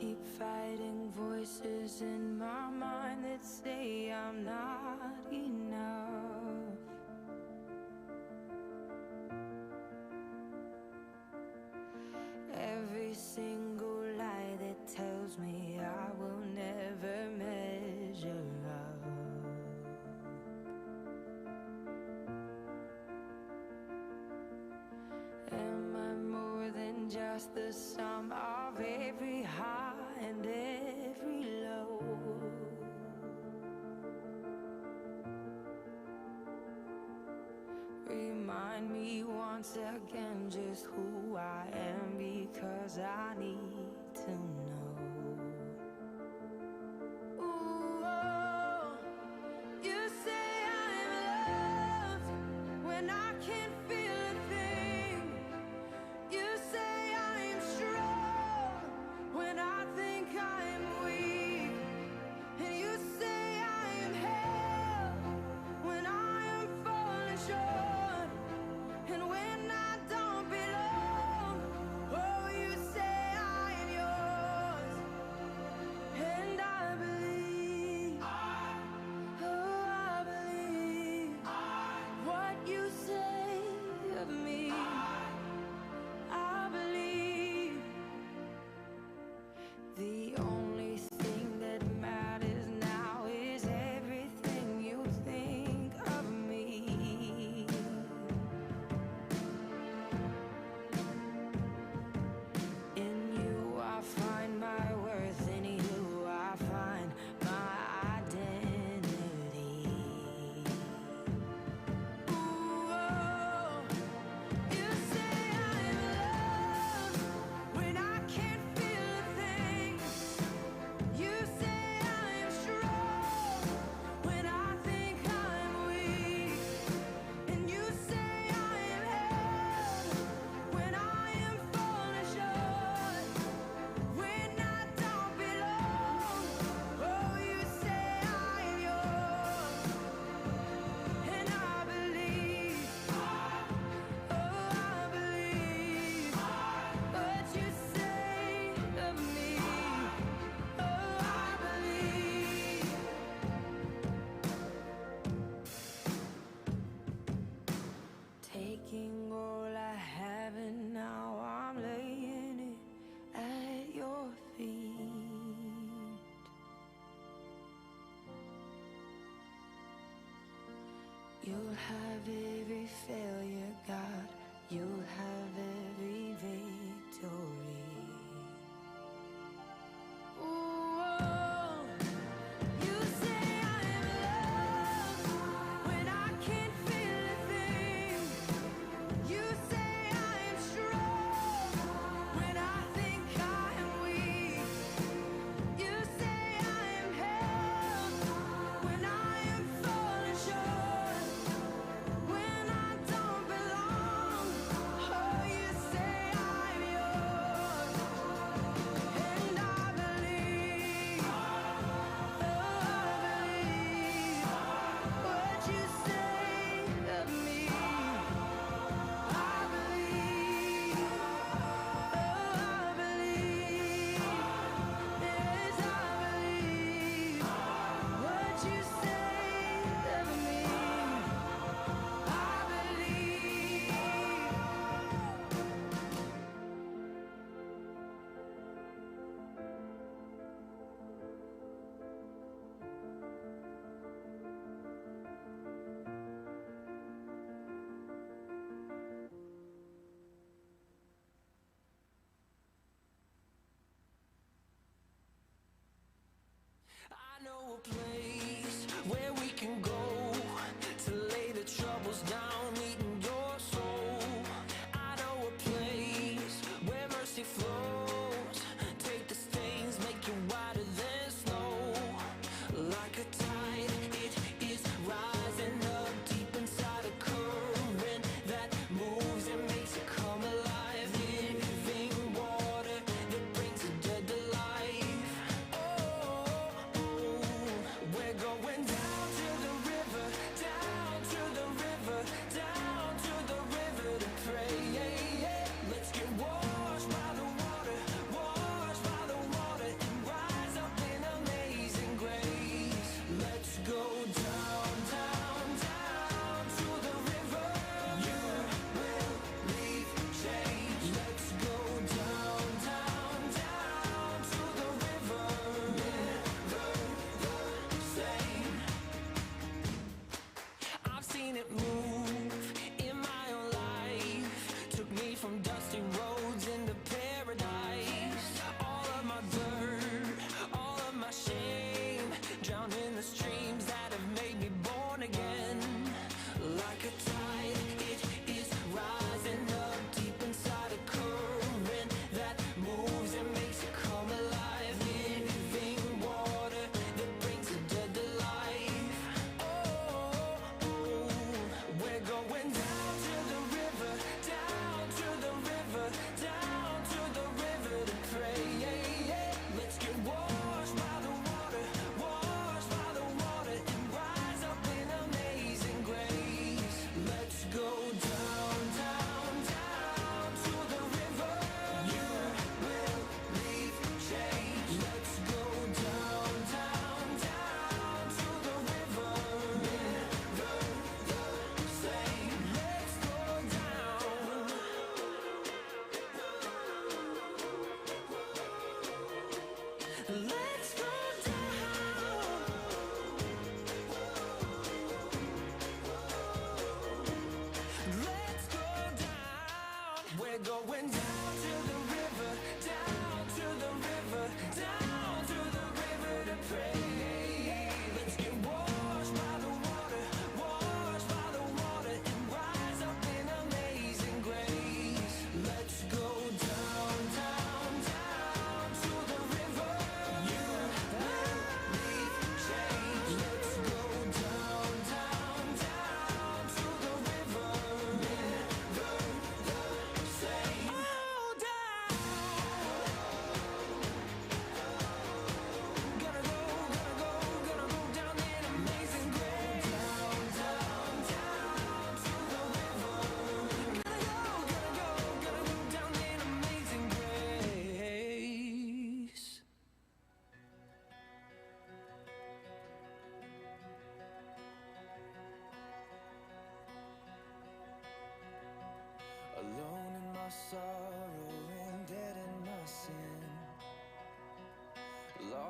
keep fighting voices in my mind that say I'm not enough. Every single lie that tells me I will never measure up. Am I more than just the sum of every high and every low? Remind me once again just who I am, because I need to know. Ooh, oh, you say I'm loved when I can't feel a thing. You say I'm strong when I think I'm weak. And you say I am held when I am falling short. And when I don't belong, oh, you say I am yours.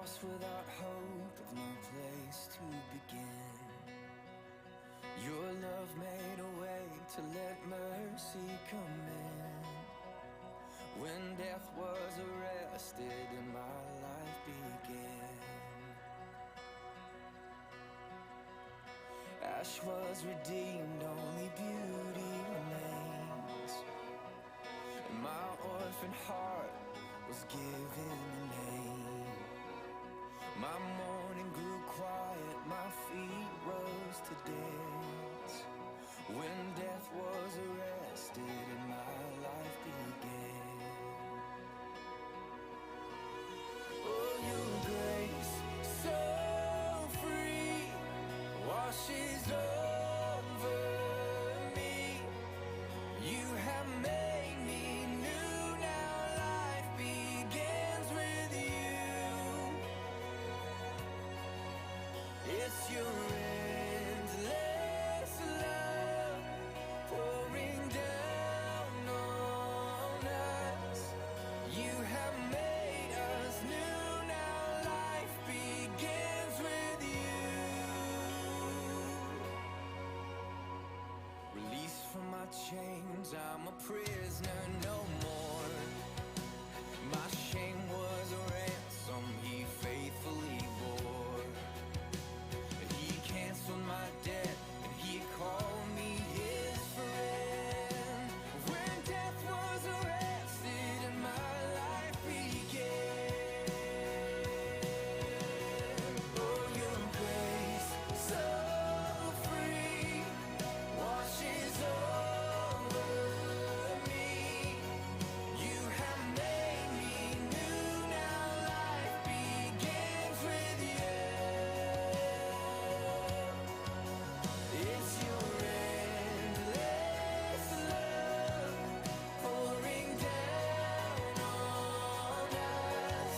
lost without hope, with no place to begin. Your love made a way to let mercy come in. When death was arrested and my life began. Ash was redeemed, only beauty remains. And my orphan heart was given a name. My mourning grew quiet, my feet rose to dance. When death was arrested and my life began. Oh, your grace, so free, washes over me. You have made me new, now life begins with you. It's your endless love pouring down on us. You have made us new, now life begins with you. Released from my chains, I'm a prisoner no more. My shame was a ransom he faithfully bore. And he canceled my debt, and he called me his friend. When death was arrested and my life began. Oh, your grace, so free, washes over me. You have made me new, now life begins with you. It's your endless love pouring down on us.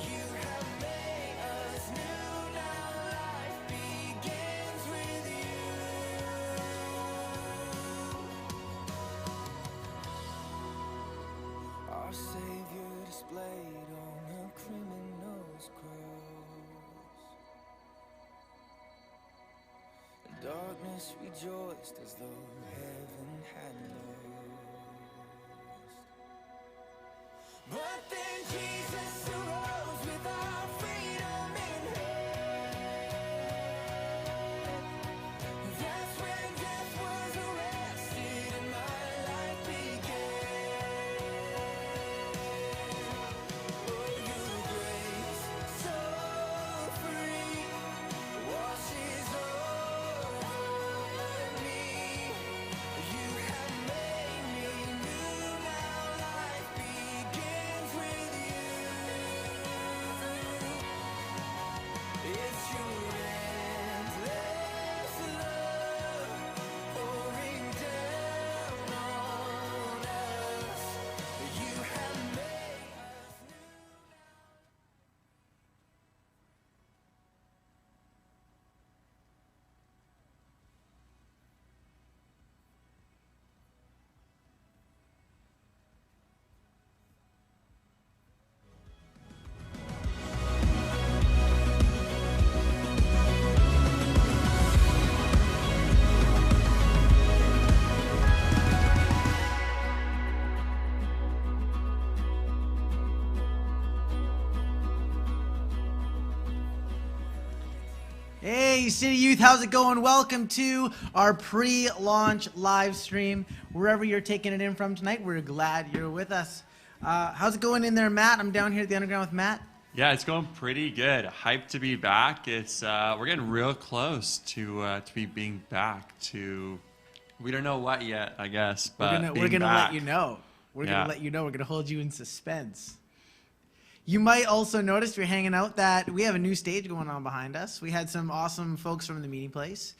You have made us new, now life begins with you. Our Savior displayed on a criminal's cross. Darkness rejoiced as though heaven had lost. But then Jesus arose with our freedom in hand. That's when death was arrested and my life began. Oh, your grace, so free, washes over me. You have made me new, now life begins with you. It's your endless love pouring down on us. You have made us new. Hey, City Youth, how's it going? Welcome to our pre-launch live stream. Wherever you're taking it in from tonight, we're glad you're with us. How's it going in there, Matt? I'm down here at the Underground with Matt. Yeah, it's going pretty good. Hyped to be back. It's we're getting real close to be being back to. We don't know what yet, I guess, but we're gonna back. let you know. We're Yeah. gonna let you know. We're gonna hold you in suspense. You might also notice if you're hanging out that we have a new stage going on behind us. We had some awesome folks from the meeting place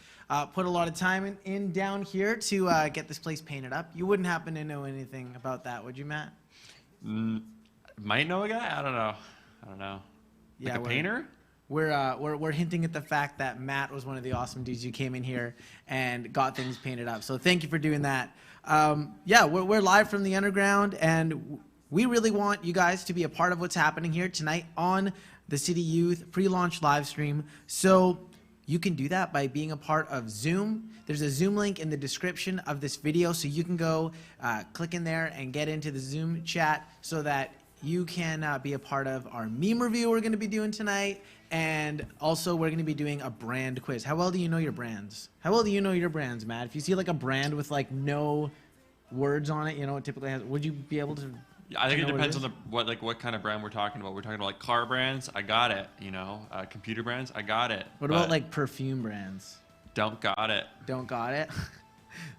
put a lot of time in down here to get this place painted up. You wouldn't happen to know anything about that, would you, Matt? Might know a guy. I don't know. Yeah, Like a painter? We're hinting at the fact that Matt was one of the awesome dudes who came in here and got things painted up. So thank you for doing that. Yeah, we're live from the Underground, and we really want you guys to be a part of what's happening here tonight on the City Youth pre-launch live stream. So you can do that by being a part of Zoom. There's a Zoom link in the description of this video, so you can go click in there and get into the Zoom chat so that you can be a part of our meme review we're going to be doing tonight. And also we're going to be doing a brand quiz. How well do you know your brands? How well do you know your brands, Matt? If you see like a brand with like no words on it, you know, it typically has, would you be able to? I think it know depends what on what kind of brand we're talking about. We're talking about like car brands. I got it. You know, computer brands. I got it. What about like perfume brands? Don't got it. Don't got it?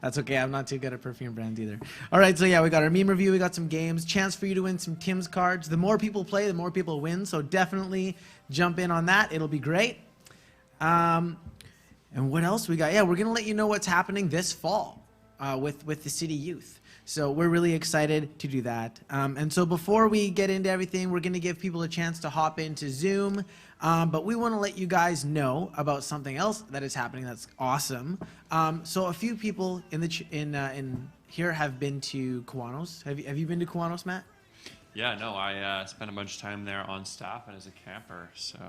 That's okay. I'm not too good at perfume brands either. All right. So yeah, we got our meme review. We got some games. Chance for you to win some Tim's cards. The more people play, the more people win. So definitely jump in on that. It'll be great. And what else we got? Yeah, we're going to let you know what's happening this fall with the City Youth. So we're really excited to do that. And so before we get into everything, we're going to give people a chance to hop into Zoom. But we want to let you guys know about something else that is happening that's awesome. So a few people in here have been to Kiwanis. Have you been to Kiwanis, Matt? Yeah, no, I spent a bunch of time there on staff and as a camper, so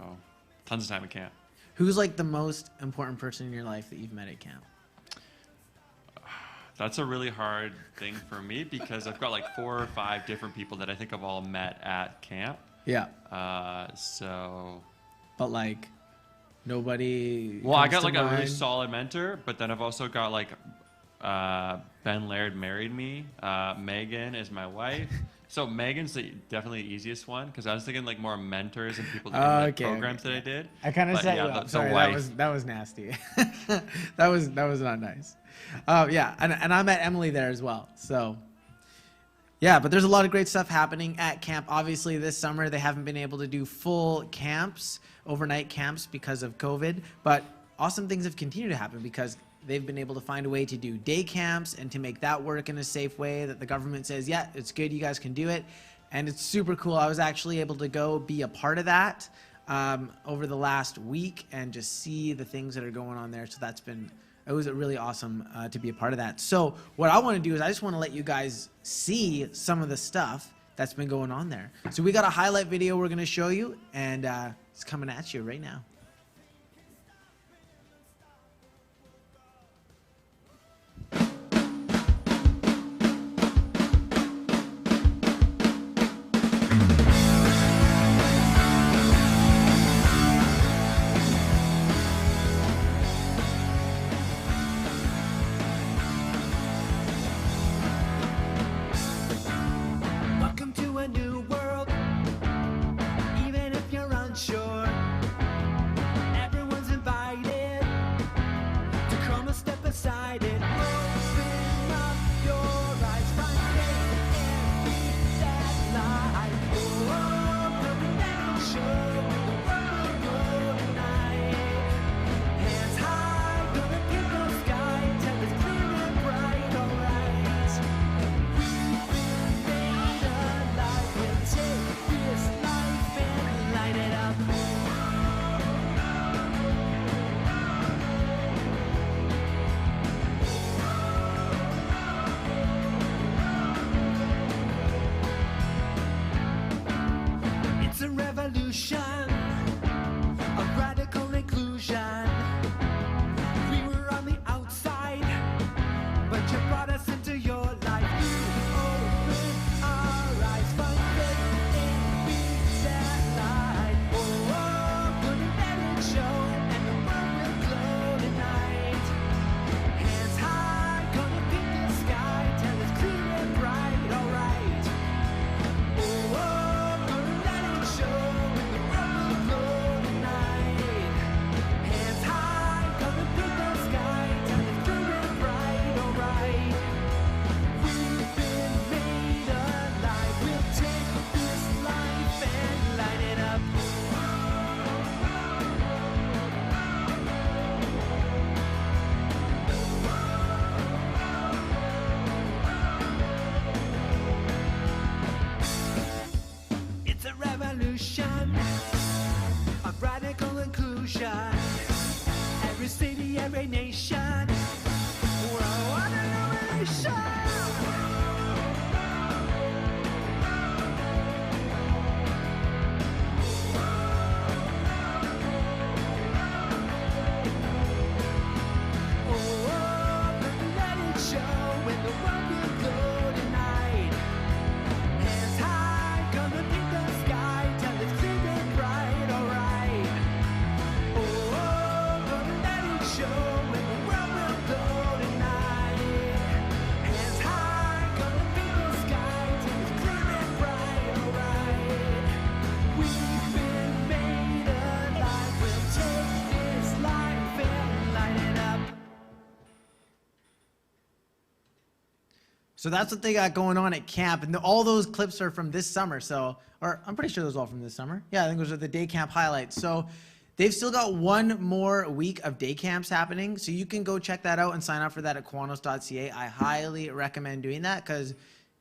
tons of time at camp. Who's like the most important person in your life that you've met at camp? That's a really hard thing for me because I've got like 4 or 5 different people that I think I've all met at camp. Yeah. But like nobody. Well, I got comes like to a really mind? solid mentor, but then I've also got like Ben Laird married me. Megan is my wife. So Megan's definitely the easiest one because I was thinking like more mentors and people doing programs that I did. I kind of But set yeah, you up. the Sorry, wife. that was nasty. that was not nice. Yeah, and I met Emily there as well. So yeah, but there's a lot of great stuff happening at camp. Obviously, this summer they haven't been able to do full camps, overnight camps because of COVID. But awesome things have continued to happen because they've been able to find a way to do day camps and to make that work in a safe way that the government says, yeah, it's good, you guys can do it. And it's super cool. I was actually able to go be a part of that over the last week and just see the things that are going on there. So it was really awesome to be a part of that. So what I want to do is I just want to let you guys see some of the stuff that's been going on there. So we got a highlight video we're going to show you, and it's coming at you right now. Welcome to a new world, even if you're unsure. Everyone's invited to come and step aside and open up your eyes. Find faith and be that light. Oh, coming down, show the world will go tonight. Hands high, gonna pick the sky till it's clear and bright. Alright. It's a revolution, a radical inclusion. We were on the outside, but you brought us into your life. You opened our eyes, find faith and be that light. Oh, gonna let it show, and the world will glow tonight. Hands high, gonna pick the sky till it's clear and bright. Alright. Oh, gonna let it show, and the world will glow tonight. Hands high, gonna pick the sky till it's clear and bright. Alright. We've been made alive. We'll take this life and light it up. It's a revolution of radical inclusion. Every city, every nation. We're one generation. So that's what they got going on at camp, and all those clips are from this summer. So, or I'm pretty sure those are all from this summer. Yeah, I think those are the day camp highlights. So they've still got one more week of day camps happening, so you can go check that out and sign up for that at Quanos.ca. I highly recommend doing that because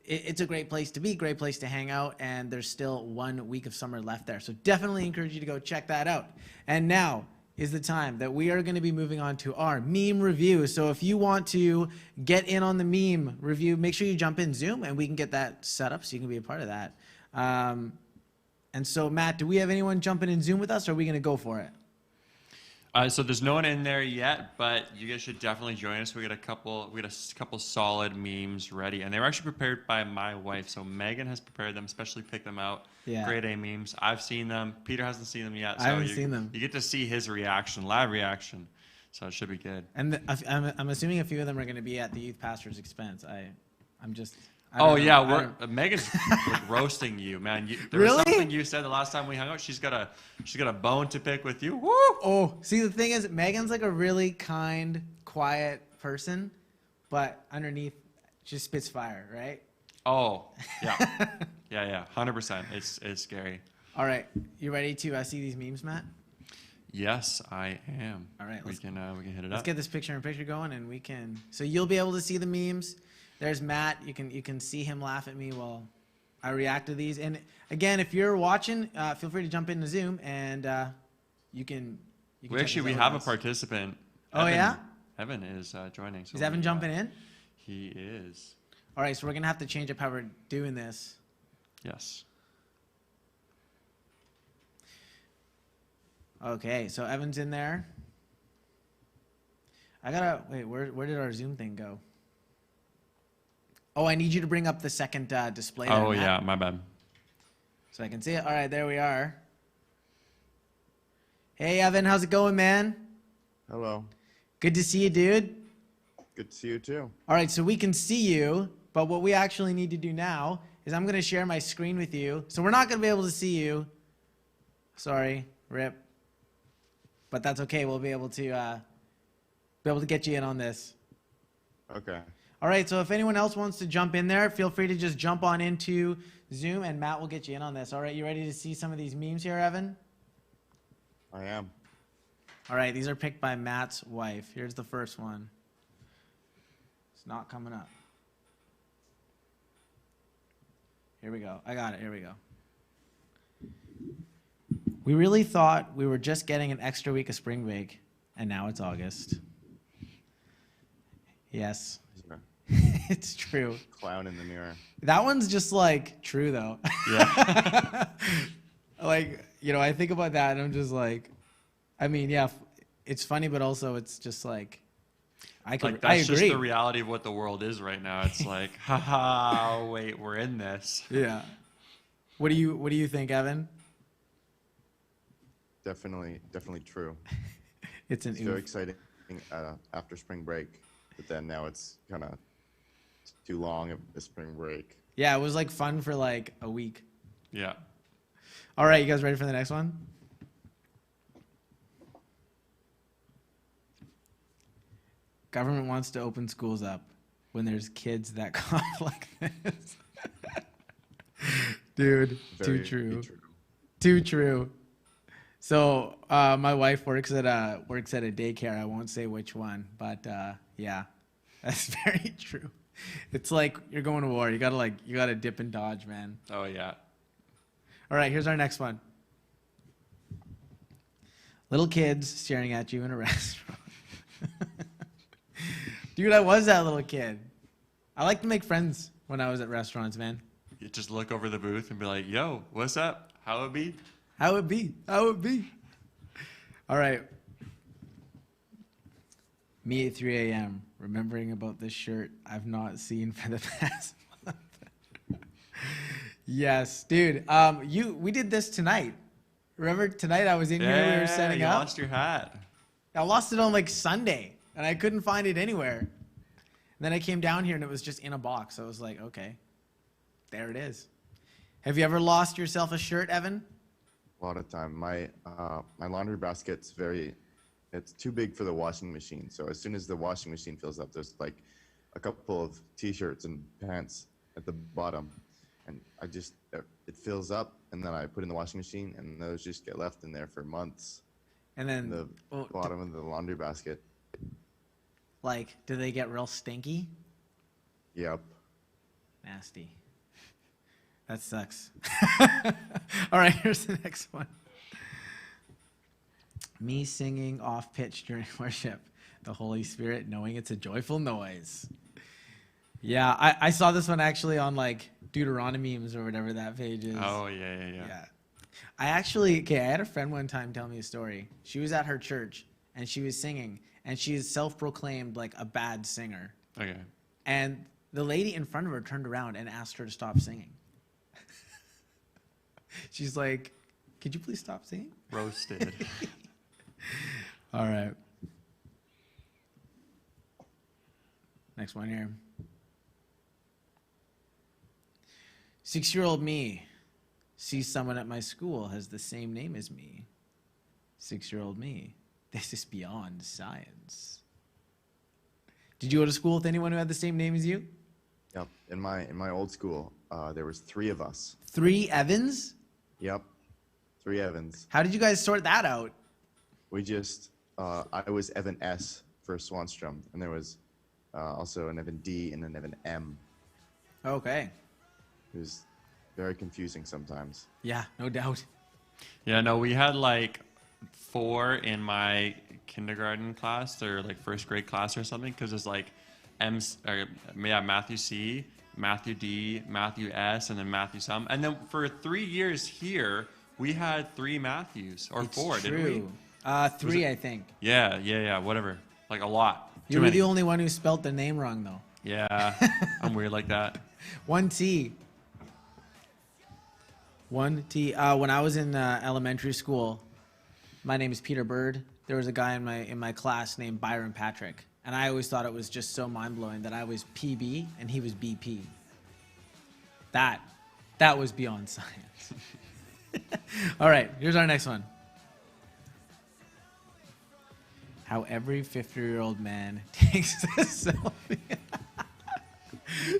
it's a great place to be, great place to hang out, and there's still 1 week of summer left there. So definitely encourage you to go check that out. And now is the time that we are going to be moving on to our meme review. So if you want to get in on the meme review, make sure you jump in Zoom and we can get that set up so you can be a part of that. And so, Matt, do we have anyone jumping in Zoom with us, or are we going to go for it? So there's no one in there yet, but you guys should definitely join us. We got a couple solid memes ready, and they were actually prepared by my wife. So Megan has prepared them, especially picked them out. Yeah. Grade A memes. I've seen them. Peter hasn't seen them yet. So I haven't seen them. You get to see his reaction, live reaction. So it should be good. And I'm assuming a few of them are going to be at the youth pastor's expense. I'm just. I Oh don't know. yeah, Megan's like roasting you, man. There was Really? something you said the last time we hung out. She's got a bone to pick with you. Woo! Oh, see, the thing is, Megan's like a really kind, quiet person, but underneath, she spits fire, right? Oh yeah, yeah, 100%. It's scary. All right, you ready to see these memes, Matt? Yes, I am. All right, we can hit it Let's up. get this picture-in-picture going, and we can. So you'll be able to see the memes. There's Matt. You can see him laugh at me while I react to these. And again, if you're watching, feel free to jump into Zoom, and you can. We check this out have with a us. participant. Oh, yeah? Evan is joining. So Is Evan jumping in? He is. All right, so we're gonna have to change up how we're doing this. Yes. Okay, so Evan's in there. I gotta wait. Where did our Zoom thing go? Oh, I need you to bring up the second display. There, Oh Matt, yeah, my bad. so I can see it. All right, there we are. Hey, Evan, how's it going, man? Hello. Good to see you, dude. Good to see you too. All right, so we can see you, but what we actually need to do now is I'm gonna share my screen with you. So we're not gonna be able to see you. Sorry, rip. But that's okay. We'll be able to get you in on this. Okay. All right, so if anyone else wants to jump in there, feel free to just jump on into Zoom, and Matt will get you in on this. All right, you ready to see some of these memes here, Evan? I am. All right, these are picked by Matt's wife. Here's the first one. It's not coming up. Here we go. I got it. Here we go. We really thought we were just getting an extra week of spring break, and now it's August. Yes, Yeah. it's true. Clown in the mirror. That one's just like true though. Yeah. Like, you know, I think about that and I'm just like, I mean, yeah, it's funny, but also it's just like, I Like agree. that's just the reality of what the world is right now. It's like, haha, wait, we're in this. Yeah. What do you think, Evan? Definitely true. It's an It's very oof. exciting after spring break, but then now it's kind of too long of a spring break. Yeah, it was like fun for like a week. Yeah. All right, you guys ready for the next one? Government wants to open schools up when there's kids that cough like this. Dude, Very too true. Too true. So my wife works at a daycare. I won't say which one, but yeah, that's very true. It's like you're going to war. You gotta dip and dodge, man. Oh yeah. All right, here's our next one. Little kids staring at you in a restaurant. Dude, I was that little kid. I like to make friends when I was at restaurants, man. You just look over the booth and be like, "Yo, what's up? How it be?" How it be? How it be? All right. Me at 3 a.m. remembering about this shirt I've not seen for the past month. Yes, dude. We did this tonight. Remember tonight I was in here, we were setting you up. lost your hat. I lost it on like Sunday, and I couldn't find it anywhere. And then I came down here, and it was just in a box. So I was like, okay, there it is. Have you ever lost yourself a shirt, Evan? A lot of time. My laundry basket's it's too big for the washing machine. So as soon as the washing machine fills up, there's like a couple of t-shirts and pants at the bottom, and it fills up, and then I put it in the washing machine, and those just get left in there for months And in then, the bottom of the laundry basket. like, do they get real stinky? Yep. Nasty. That sucks. All right, here's the next one. Me singing off pitch during worship. The Holy Spirit knowing it's a joyful noise. Yeah, I saw this one actually on like Deuteronomy memes or whatever that page is. Oh, yeah. Yeah. I had a friend one time tell me a story. She was at her church and she was singing, and she is self-proclaimed like a bad singer. Okay. And the lady in front of her turned around and asked her to stop singing. She's like, could you please stop singing? Roasted. All right. Next one here. 6-year-old me sees someone at my school has the same name as me. 6-year-old me. This is beyond science. Did you go to school with anyone who had the same name as you? Yep. In my old school, there was 3 of us. 3 Evans? Yep. 3 Evans. How did you guys sort that out? We just, I was Evan S for Swanstrom, and there was also an Evan D and an Evan M. Okay. It was very confusing sometimes. Yeah, no doubt. Yeah, no, we had like 4 in my kindergarten class or like first grade class or something, because it's like Matthew C, Matthew D, Matthew S, and then Matthew some. And then for 3 years here, we had 3 Matthews or It's 4, true. didn't we? 3, I think. Yeah, whatever. Like a lot. Too You were many. the only one who spelt the name wrong, though. Yeah, I'm weird like that. 1 T. 1 T. When I was in elementary school, my name is Peter Bird. There was a guy in my class named Byron Patrick, and I always thought it was just so mind blowing that I was PB and he was BP. That was beyond science. All right, here's our next one. How every 50-year-old man takes a selfie.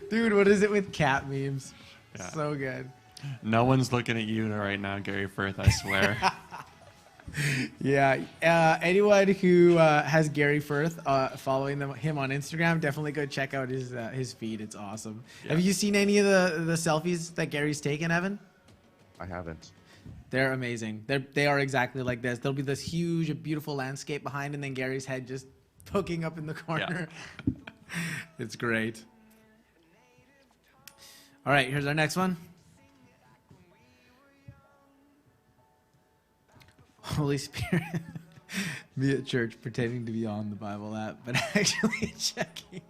Dude, what is it with cat memes? Yeah. So good. No one's looking at you right now, Gary Firth, I swear. Yeah. Anyone who has Gary Firth following him on Instagram, definitely go check out his feed. It's awesome. Yeah. Have you seen any of the selfies that Gary's taken, Evan? I haven't. They're amazing. They are exactly like this. There'll be this huge, beautiful landscape behind, and then Gary's head just poking up in the corner. It's great. All right, here's our next one. Holy Spirit, me at church pretending to be on the Bible app, but actually checking.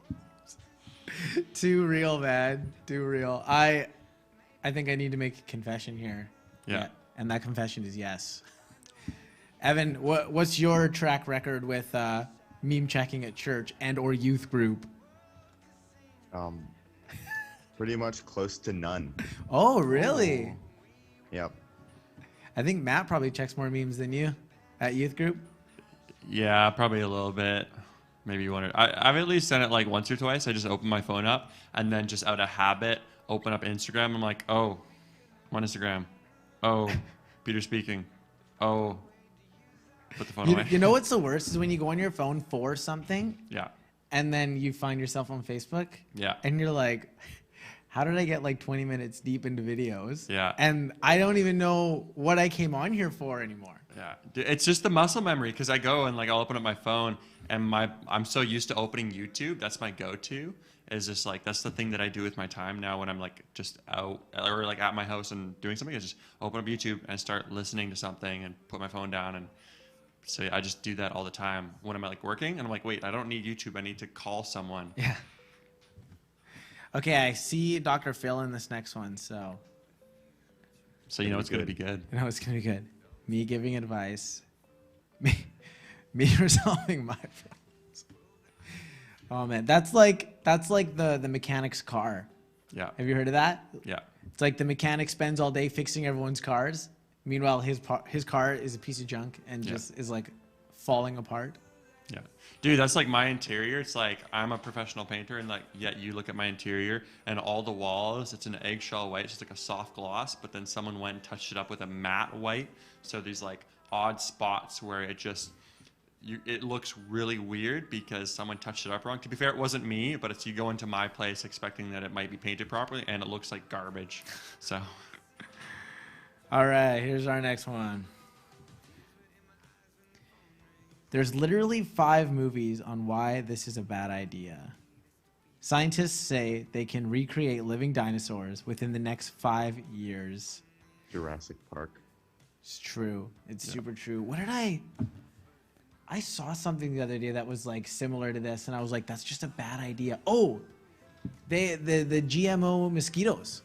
Too real, man. Too real. I think I need to make a confession here. Yeah. And that confession is yes. Evan, what's your track record with meme checking at church and or youth group? Pretty much close to none. Oh, really? Yep. I think Matt probably checks more memes than you at youth group. Yeah, probably a little bit. Maybe one or I've at least done it like once or twice. I just open my phone up and then just out of habit open up Instagram. I'm like, oh, I'm on Instagram. Oh, Peter speaking. Oh, put the phone away. You know what's the worst is when you go on your phone for something Yeah. and then you find yourself on Facebook. Yeah. And you're like, how did I get like 20 minutes deep into videos? Yeah. And I don't even know what I came on here for anymore. Yeah, it's just the muscle memory because I go and like I'll open up my phone and I'm so used to opening YouTube. That's my go-to. Is just like that's the thing that I do with my time now when I'm like just out or like at my house and doing something. I just open up YouTube and start listening to something and put my phone down and so I just do that all the time when I'm like working and I'm like, wait, I don't need YouTube. I need to call someone. Yeah. Okay, I see Dr. Phil in this next one, so So you know it's gonna be good. I know it's gonna be good. Me giving advice. Me resolving my problems. Oh man, that's like the mechanic's car. Yeah. Have you heard of that? Yeah. It's like the mechanic spends all day fixing everyone's cars. Meanwhile, his car is a piece of junk and Yeah. just is like falling apart. Yeah. Dude, that's like my interior. It's like I'm a professional painter, and like yet you look at my interior and all the walls, it's an eggshell white, it's just like a soft gloss, but then someone went and touched it up with a matte white. So these like odd spots where it looks really weird because someone touched it up wrong. To be fair, it wasn't me, but it's you go into my place expecting that it might be painted properly and it looks like garbage. So All right, here's our next one. There's literally 5 movies on why this is a bad idea. Scientists say they can recreate living dinosaurs within the next 5 years. Jurassic Park. It's true. It's super true. What did I saw something the other day that was like similar to this, and I was like, that's just a bad idea. Oh, the GMO mosquitoes.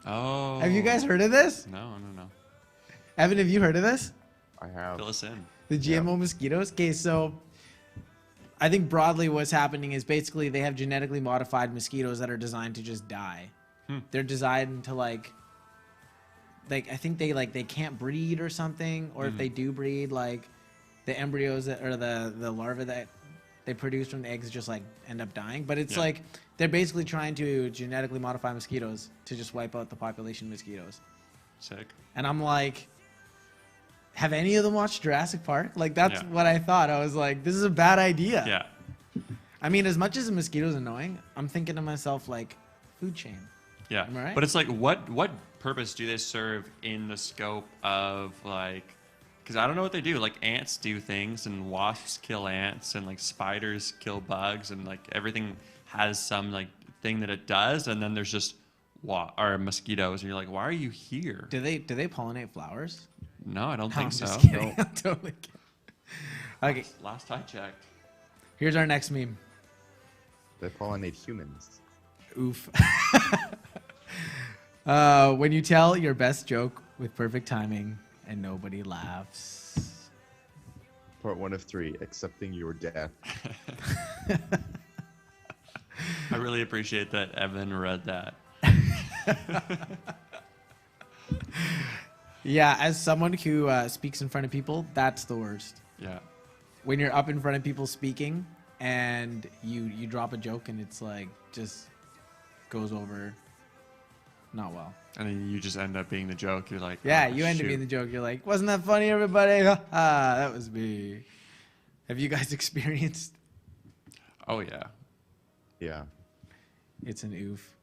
Oh. Have you guys heard of this? No. Evan, have you heard of this? I have. Fill us in. The GMO mosquitoes? Okay, so I think broadly what's happening is basically they have genetically modified mosquitoes that are designed to just die. They're designed to like I think they can't breed or something, or if they do breed, like the embryos or the larvae that they produce from the eggs just like end up dying. But it's like they're basically trying to genetically modify mosquitoes to just wipe out the population of mosquitoes. Sick. And I'm like, have any of them watched Jurassic Park? Like, that's what I thought. I was like, this is a bad idea. Yeah. I mean, as much as a mosquito's annoying, I'm thinking to myself, like, food chain. Yeah. Am I right? But it's like, what purpose do they serve in the scope of like, because I don't know what they do. Like ants do things, and wasps kill ants, and like spiders kill bugs, and like everything has some like thing that it does, and then there's just mosquitoes, and you're like, why are you here? Do they pollinate flowers? No, I don't I'm think so. just kidding. I'm totally kidding. Okay, Last I checked. here's our next meme. They pollinate humans. Oof. When you tell your best joke with perfect timing and nobody laughs. Part 1 of 3, accepting your death. I really appreciate that Evan read that. Yeah, as someone who speaks in front of people, that's the worst. Yeah. When you're up in front of people speaking and you drop a joke and it's like just goes over not well. And then you just end up being the joke. You're like, Yeah, "Oh, you end up shoot." being the joke. You're like, wasn't that funny, everybody? That was me. Have you guys experienced? Oh yeah, Yeah. It's an oof.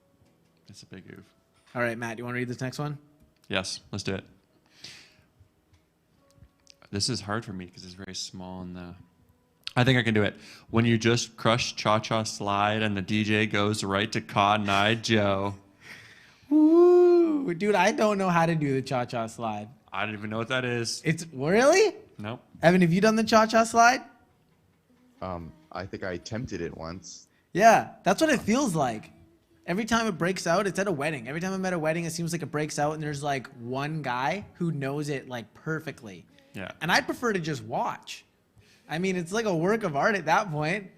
it's a big oof. All right, Matt, you want to read this next one? Yes, let's do it. This is hard for me because it's very small and I think I can do it. When you just crush Cha-Cha Slide and the DJ goes right to Cotton Eye Joe. Ooh, dude, I don't know how to do the cha-cha slide. I don't even know what that is. It's really? Nope. Evan, have you done the cha-cha slide? I think I attempted it once. Yeah, that's what it feels like. Every time it breaks out, it's at a wedding. Every time I'm at a wedding, it seems like it breaks out and there's like one guy who knows it like perfectly. Yeah. And I'd prefer to just watch. I mean, it's like a work of art at that point.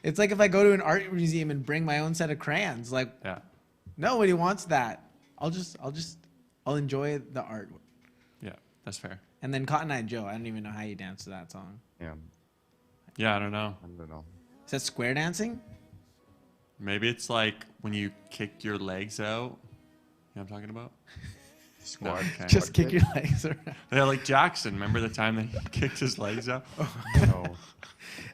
It's like if I go to an art museum and bring my own set of crayons. Like, Yeah. nobody wants that. I'll enjoy the art. Yeah, that's fair. And then Cotton Eye Joe, I don't even know how you dance to that song. Yeah. Yeah, I don't know. I don't know. Is that square dancing? Maybe it's like when you kick your legs out. You know what I'm talking about? Squad. okay. Just kick Kick? your legs around. Yeah, like Jackson. Remember the time that he kicked his legs out? No.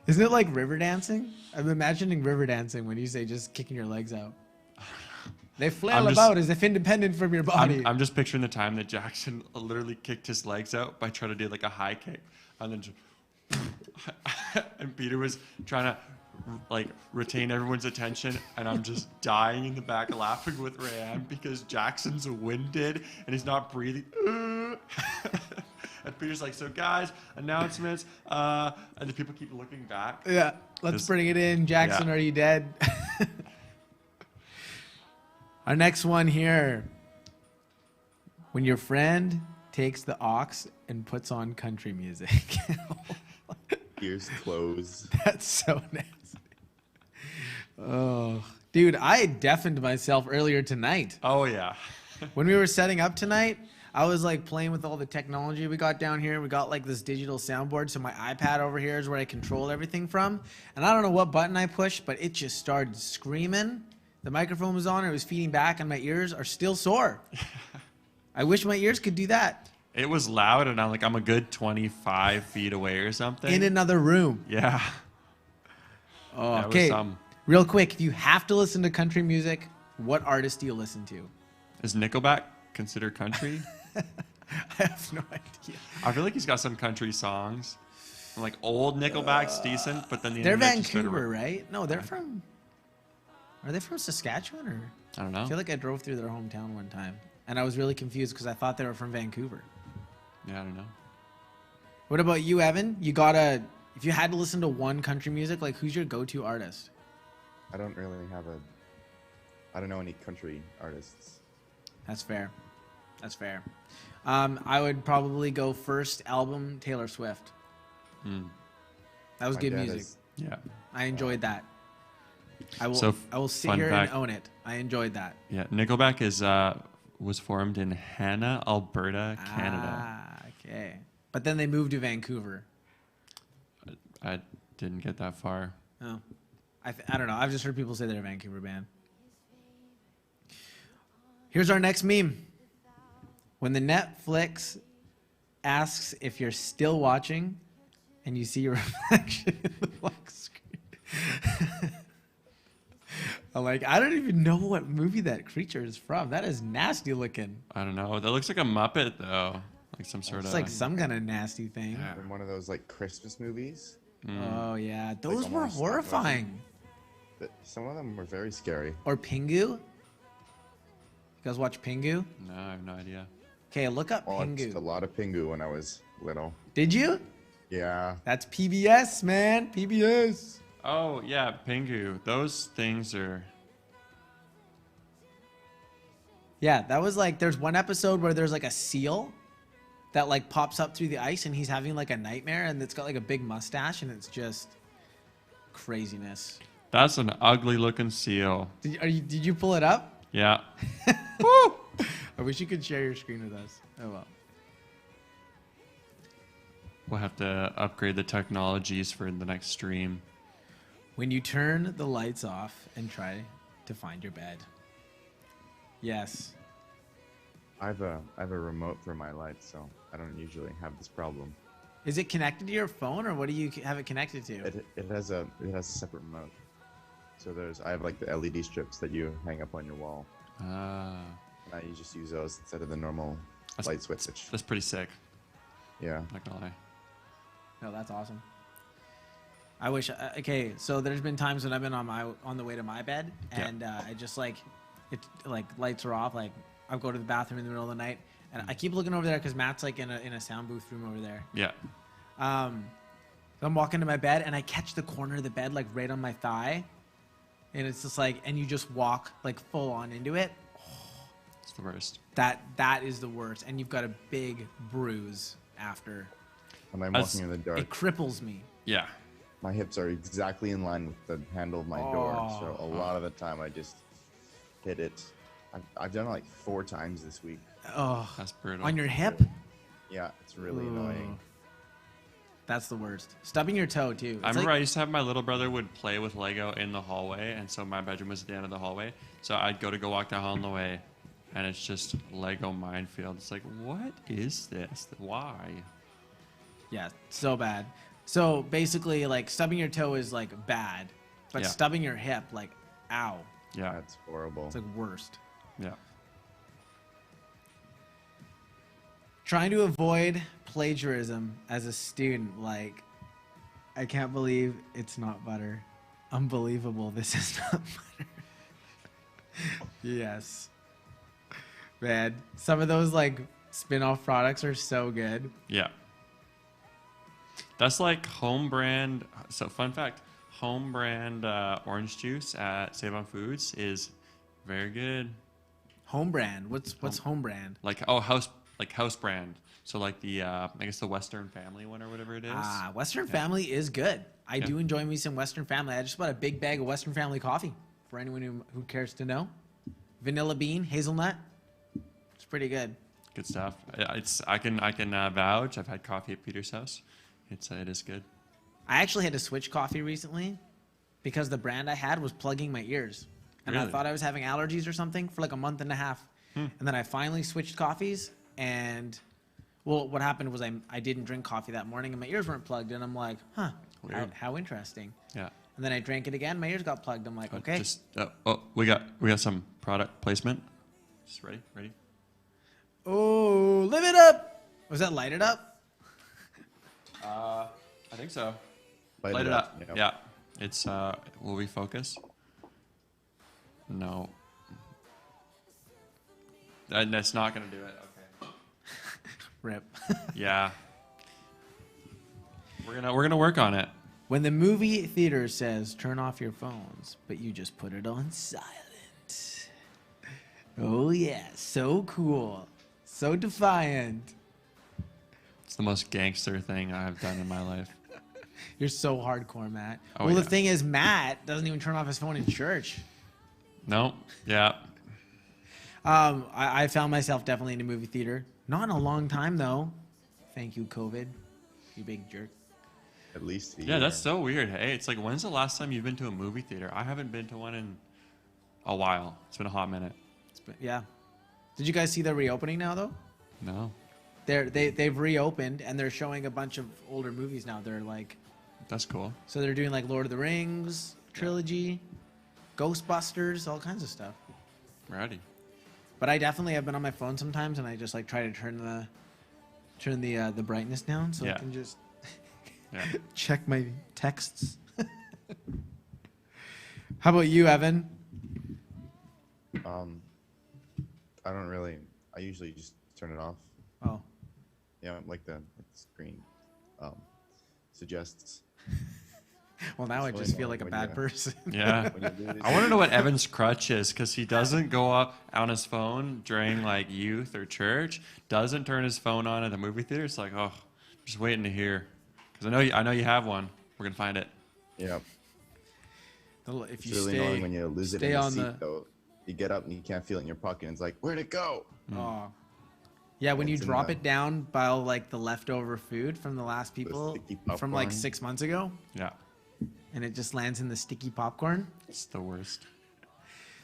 Isn't it like river dancing? I'm imagining river dancing when you say just kicking your legs out. They flail just- about as if independent from your body. I'm just picturing the time that Jackson literally kicked his legs out by trying to do like a high kick, and then just and Peter was trying to like retain everyone's attention, and I'm just dying in the back laughing with Rayanne because Jackson's winded and he's not breathing. And Peter's like, so guys, announcements, and the people keep looking back. Yeah, let's This- bring it in. Jackson, yeah. are you dead? Our next one here. When your friend takes the aux and puts on country music. Ears closed. That's so nasty. Oh, dude, I deafened myself earlier tonight. Oh yeah. When we were setting up tonight, I was like playing with all the technology we got down here. We got like this digital soundboard. So my iPad over here is where I control everything from. And I don't know what button I pushed, but it just started screaming. The microphone was on, it was feeding back, and my ears are still sore. I wish my ears could do that. It was loud, and I'm a good 25 feet away or something. In another room. Yeah. Oh, That was okay. some. Real quick, if you have to listen to country music, what artist do you listen to? Is Nickelback considered country? I have no idea. I feel like he's got some country songs. Like old Nickelback's decent, but then the They're internet just started Vancouver, right? No, they're from. Are they from Saskatchewan or? I don't I know. feel like I drove through their hometown one time, and I was really confused because I thought they were from Vancouver. Yeah, I don't know. What about you, Evan? You gotta. If you had to listen to one country music, like who's your go-to artist? I don't really have a. I don't know any country artists. That's fair. That's fair. I would probably go first album Taylor Swift. Hmm. That was My good dad music. is- Yeah. I enjoyed that. I will. So, I will sit fun here fact- and own it. I enjoyed that. Yeah. Nickelback was formed in Hanna, Alberta, Canada. Ah, okay. But then they moved to Vancouver. I didn't get that far. Oh, I don't know. I've just heard people say they're a Vancouver band. Here's our next meme. When the Netflix asks if you're still watching, and you see your reflection in the lock screen. I'm like, I don't even know what movie that creature is from. That is nasty looking. I don't know. That looks like a Muppet though, like some sort It's of. like some kind of nasty thing. Yeah. In one of those like Christmas movies. Oh yeah, those were almost stop motion. horrifying. Some of them were very scary. Or Pingu. You guys watch Pingu? No, I have no idea. Okay, look up Watched a Pingu. lot of Pingu when I was little. Did you? Yeah. That's PBS, man. PBS. Oh yeah, Pingu. Those things are. Yeah, that was like, there's one episode where there's like a seal that like pops up through the ice and he's having like a nightmare and it's got like a big mustache and it's just craziness. That's an ugly looking seal. Did you pull it up? Yeah. I wish you could share your screen with us. Oh well. We'll have to upgrade the technologies for the next stream. When you turn the lights off and try to find your bed. Yes. I have a remote for my lights, so I don't usually have this problem. Is it connected to your phone or what do you have it connected to? It has a separate remote. So I have like the LED strips that you hang up on your wall. Ah, And I just use those instead of the normal That's- light switch. that's pretty sick. Yeah. Not gonna lie. No, that's awesome. I wish. Okay, so there's been times when I've been on the way to my bed, Yeah. and I just like, it like lights are off. Like I go to the bathroom in the middle of the night, and I keep looking over there because Matt's like in a sound booth room over there. Yeah. So I'm walking to my bed, and I catch the corner of the bed like right on my thigh, and it's just like, and you just walk like full on into it. It's the worst. That is the worst, and you've got a big bruise after. When I'm That's- walking in the dark, It cripples me. Yeah. my hips are exactly in line with the handle of my door. So a lot of the time I just hit it. I've done it like 4 times this week. Oh, That's brutal. on your hip. Yeah, it's really annoying. That's the worst. Stubbing your toe too. It's I remember like- I used to have my little brother would play with Lego in the hallway, and so my bedroom was at the end of the hallway. So I'd go walk down the way, and it's just Lego minefield. It's like, what is this? Why? Yeah, so bad. So basically, like stubbing your toe is like bad, but Yeah. stubbing your hip, like, ow, Yeah. That's horrible. it's like worst. Yeah. Trying to avoid plagiarism as a student, like, I can't believe it's not butter. Unbelievable, this is not butter. Yes. Man, some of those like spin-off products are so good. Yeah. That's like home brand. So fun fact, home brand orange juice at Save On Foods is very good. Home brand. What's home brand? Like house brand. So like the I guess the Western Family one or whatever it is. Ah, Western Family is good. I Yeah. do enjoy me some Western Family. I just bought a big bag of Western Family coffee for anyone who cares to know. Vanilla bean, hazelnut. It's pretty good. Good stuff. I can vouch. I've had coffee at Peter's house. It is good. I actually had to switch coffee recently because the brand I had was plugging my ears. And I Really? thought I was having allergies or something for like a month and a half. And then I finally switched coffees. And, well, what happened was I didn't drink coffee that morning and my ears weren't plugged. And I'm like, huh, Weird. how interesting. Yeah. And then I drank it again. My ears got plugged. I'm like, okay. We got some product placement. Just ready? Oh, live it up. Was that light it up? I think so. Light Light it up. Yep. Yeah. It's will we focus? No. That's not gonna do it. Okay. Rip. Yeah. We're gonna work on it. When the movie theater says turn off your phones, but you just put it on silent. Oh yeah, so cool. So defiant. It's the most gangster thing I've done in my life. You're so hardcore, Matt. Oh, well, the yeah. thing is, Matt doesn't even turn off his phone in church. No. Yeah. I found myself definitely in a movie theater. Not in a long time, though. Thank you, COVID. You big jerk. At least. a Yeah, year. that's so weird. Hey, it's like, when's the last time you've been to a movie theater? I haven't been to one in a while. It's been a hot minute. Yeah. Did you guys see the reopening now, though? No. They've reopened, and they're showing a bunch of older movies now. They're like, That's cool. so they're doing like Lord of the Rings trilogy, Ghostbusters, all kinds of stuff. Ready. But I definitely have been on my phone sometimes, and I just like try to turn the brightness down so I Yeah. can just Yeah. check my texts. How about you, Evan? I don't really. I usually just turn it off. Oh, Yeah, like the screen suggests. well, now I It's just really feel like a annoying bad when person. Yeah. When you do this. I want to know what Evan's crutch is because he doesn't go up on his phone during like youth or church. Doesn't turn his phone on at the movie theater. It's like, oh, I'm just waiting to hear because I know you have one. We're gonna find it. Yeah, If it's you really annoying when you lose it stay in the on seat the- though. You get up and you can't feel it in your pocket. And it's like, where'd it go? Oh. Yeah, when you It's in drop the- it down by like the leftover food from the last people sticky from like popcorn. 6 months ago, Yeah. and it just lands in the sticky popcorn. It's the worst.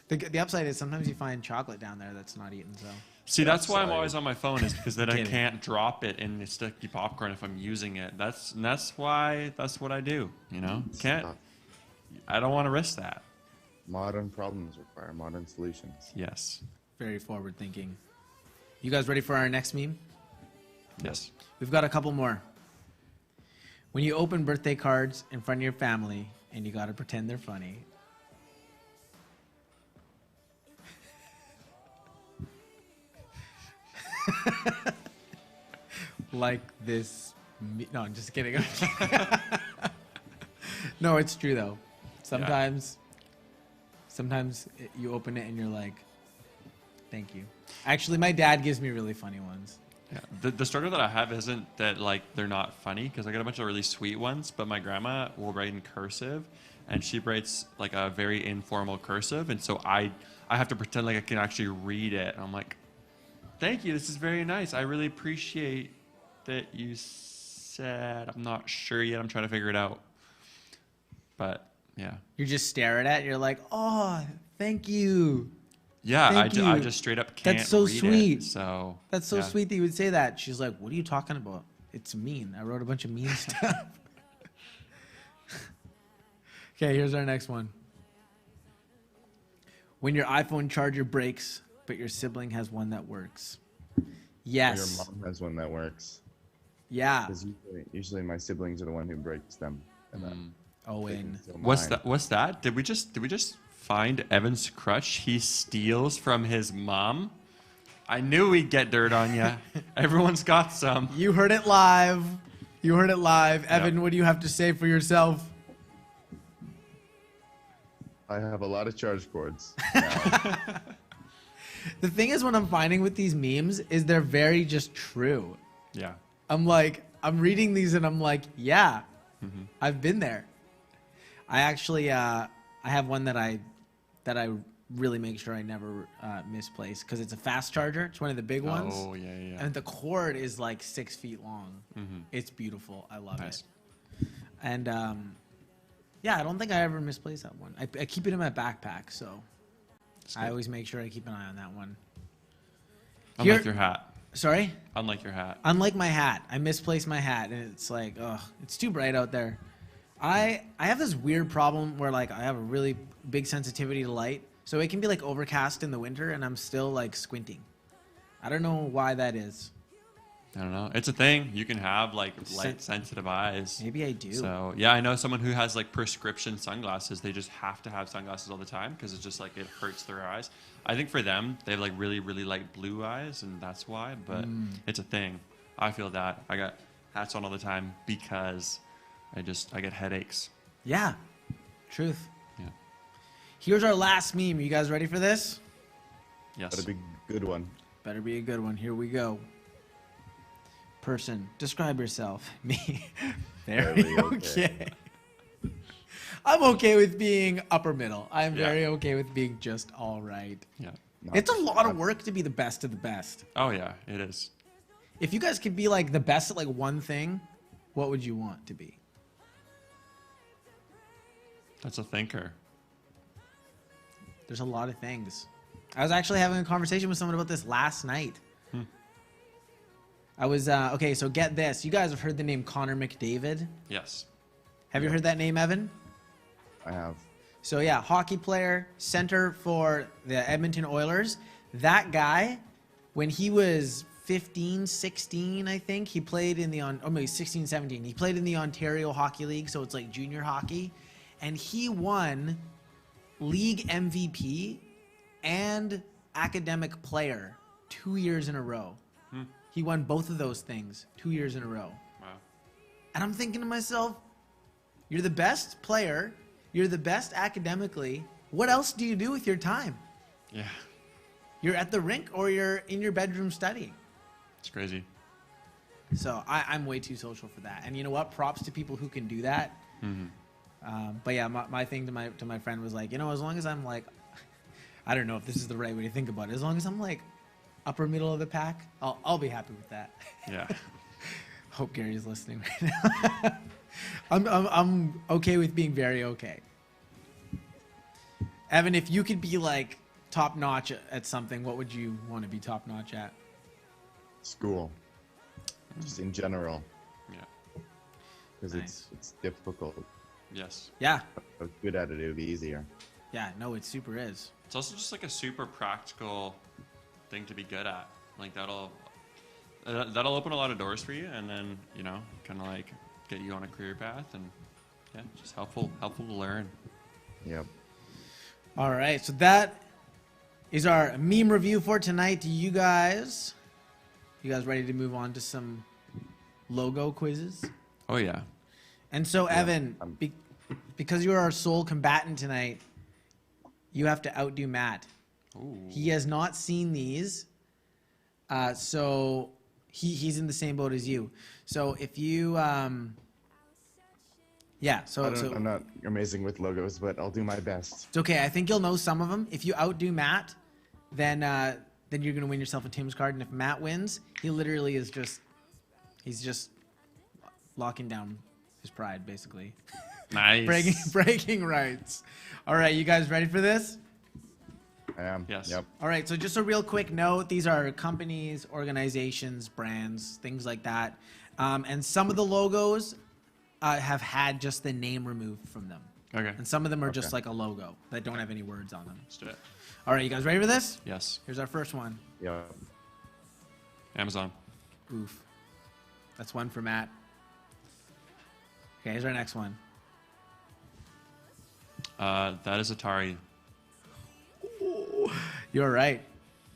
The upside is sometimes you find chocolate down there that's not eaten. So See, that's why I'm Sorry. always on my phone is because then I Kidding. can't drop it in the sticky popcorn if I'm using it. That's why that's what I do. You know, can't. Stop. I don't want to risk that. Modern problems require modern solutions. Yes. very forward thinking. You guys ready for our next meme? Yes. We've got a couple more. When you open birthday cards in front of your family and you gotta pretend they're funny. Like this. No, I'm just kidding. No, it's true though. Sometimes you open it and you're like, thank you. Actually, my dad gives me really funny ones. Yeah. The struggle that I have isn't that like they're not funny because I got a bunch of really sweet ones, but my grandma will write in cursive, and she writes like a very informal cursive, and so I have to pretend like I can actually read it. And I'm like, thank you, this is very nice. I really appreciate that you said. I'm not sure yet. I'm trying to figure it out. But yeah. You just stare at it. You're like, oh, thank you. Yeah, Thank I you. just straight up can't That's so read sweet. it. So That's so yeah. sweet that you would say that. She's like, what are you talking about? It's mean. I wrote a bunch of mean stuff. Okay, here's our next one. When your iPhone charger breaks, but your sibling has one that works. Or Yes. your mom has one that works. Yeah. Because usually my siblings are the one who breaks them. And then Owen. What's that? Did we just find Evan's crutch? He steals from his mom. I knew we'd get dirt on you. Everyone's got some. You heard it live. You heard it live. Evan, what do you have to say for yourself? I have a lot of charge cords. The thing is, what I'm finding with these memes is they're very just true. Yeah. I'm reading these and I'm like, yeah, I've been there. I actually, I have one that I really make sure I never misplace because it's a fast charger. It's one of the big ones. Oh, yeah, yeah, yeah. And the cord is like 6 feet long. Mhm. It's beautiful. I love Nice. it. And yeah, I don't think I ever misplaced that one. I keep it in my backpack, so I good. always make sure I keep an eye on that one. Unlike Here- your hat. Sorry? Unlike your hat. Unlike my hat, I misplaced my hat, and it's like, ugh, it's too bright out there. I have this weird problem where like I have a really big sensitivity to light, so it can be like overcast in the winter, and I'm still like squinting. I don't know why that is. I don't know. It's a thing. You can have like Sen- light sensitive eyes. Maybe I do. So yeah, I know someone who has like prescription sunglasses. They just have to have sunglasses all the time because it's just like it hurts their eyes. I think for them, they have like really, really light blue eyes, and that's why. But it's a thing. I feel that. I got hats on all the time because I get headaches. Yeah, truth. Yeah. Here's our last meme. You guys ready for this? Yes. That'd be a good one. Better be a good one. Here we go. Person, describe yourself. Me. Very Very okay. I'm okay with being upper middle. I'm Yeah. very okay with being just all right. Yeah. It's a lot of work to be the best of the best. Oh yeah, it is. If you guys could be like the best at like one thing, what would you want to be? That's a thinker. There's a lot of things. I was actually having a conversation with someone about this last night. I was okay, so get this. You guys have heard the name Connor McDavid. Yes. Have you heard that name, Evan? I have. So yeah, hockey player, center for the Edmonton Oilers. That guy, when he was 15, 16, I think, he played in the maybe 16, 17. He played in the Ontario Hockey League, so it's like junior hockey, and he won league MVP and academic player 2 years in a row. He won both of those things 2 years in a row. Wow. And I'm thinking to myself, you're the best player, you're the best academically. What else do you do with your time? Yeah. You're at the rink or you're in your bedroom studying. It's crazy. So I'm way too social for that. And you know what? Props to people who can do that. But yeah, my thing to my friend was like, you know, as long as I'm like, I don't know if this is the right way to think about it. As long as I'm like upper middle of the pack, I'll be happy with that. Yeah. Hope Gary's listening right now. I'm okay with being very okay. Evan, if you could be like top notch at something, what would you want to be top notch at? School. Just in general, Yeah. because Nice. it's difficult. Yes. Yeah. If I was good at it, it would be easier. Yeah, no, it super is. It's also just like a super practical thing to be good at. Like that'll open a lot of doors for you, and then kind of like get you on a career path, and yeah, just helpful to learn. Yep. All right, so that is our meme review for tonight. You guys ready to move on to some logo quizzes? Oh yeah. And so, Evan, I'm- because you're our sole combatant tonight, you have to outdo Matt. Ooh. He has not seen these, so he's in the same boat as you. So if you, yeah, so I'm not amazing with logos, but I'll do my best. it's okay. I think you'll know some of them. If you outdo Matt, then you're gonna win yourself a Tim's card. And if Matt wins, he literally is he's just locking down his pride, basically. Nice. breaking rights. All right, you guys ready for this? I am. Yes. Yep. All right, so just a real quick note. These are companies, organizations, brands, things like that. And some of the logos have had just the name removed from them. Okay. And some of them are just Okay. like a logo that don't have any words on them. Let's do it. All right, you guys ready for this? Yes. Here's our first one. Yep. Amazon. Oof. That's one for Matt. Okay, here's our next one. That is Atari. You're right.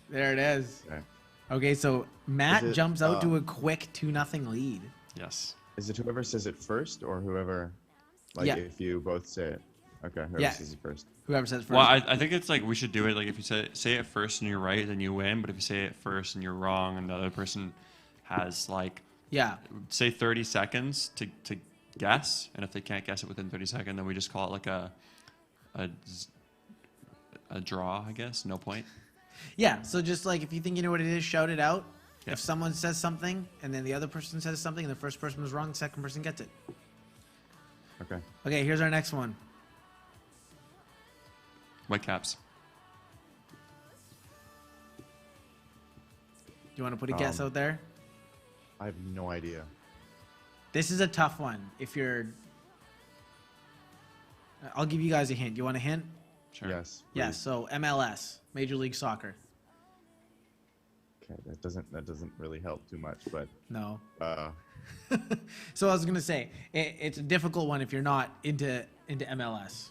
There it is. Okay. Okay, so Matt Is it, jumps out to a quick 2-0 lead. Yes. Is it whoever says it first, or whoever? Like Yeah. if you both say it. Okay. Whoever Yeah. says it first. Whoever says first. Well, I think it's like we should do it like if you say it first and you're right, then you win. But if you say it first and you're wrong, and the other person has like yeah. say 30 seconds to guess, and if they can't guess it within 30 seconds, then we just call it like a a draw, I guess. No point. Yeah, so just like if you think you know what it is, shout it out. Yeah. If someone says something and then the other person says something and the first person was wrong, the second person gets it. Okay. Okay, here's our next one. Whitecaps. Do you want to put a guess out there? I have no idea. This is a tough one. If you're... I'll give you guys a hint. Do you want a hint? Sure. Yes. Yeah, please. so MLS, Major League Soccer. Okay, that doesn't really help too much, but No. uh, So I was going to say, it's a difficult one if you're not into MLS.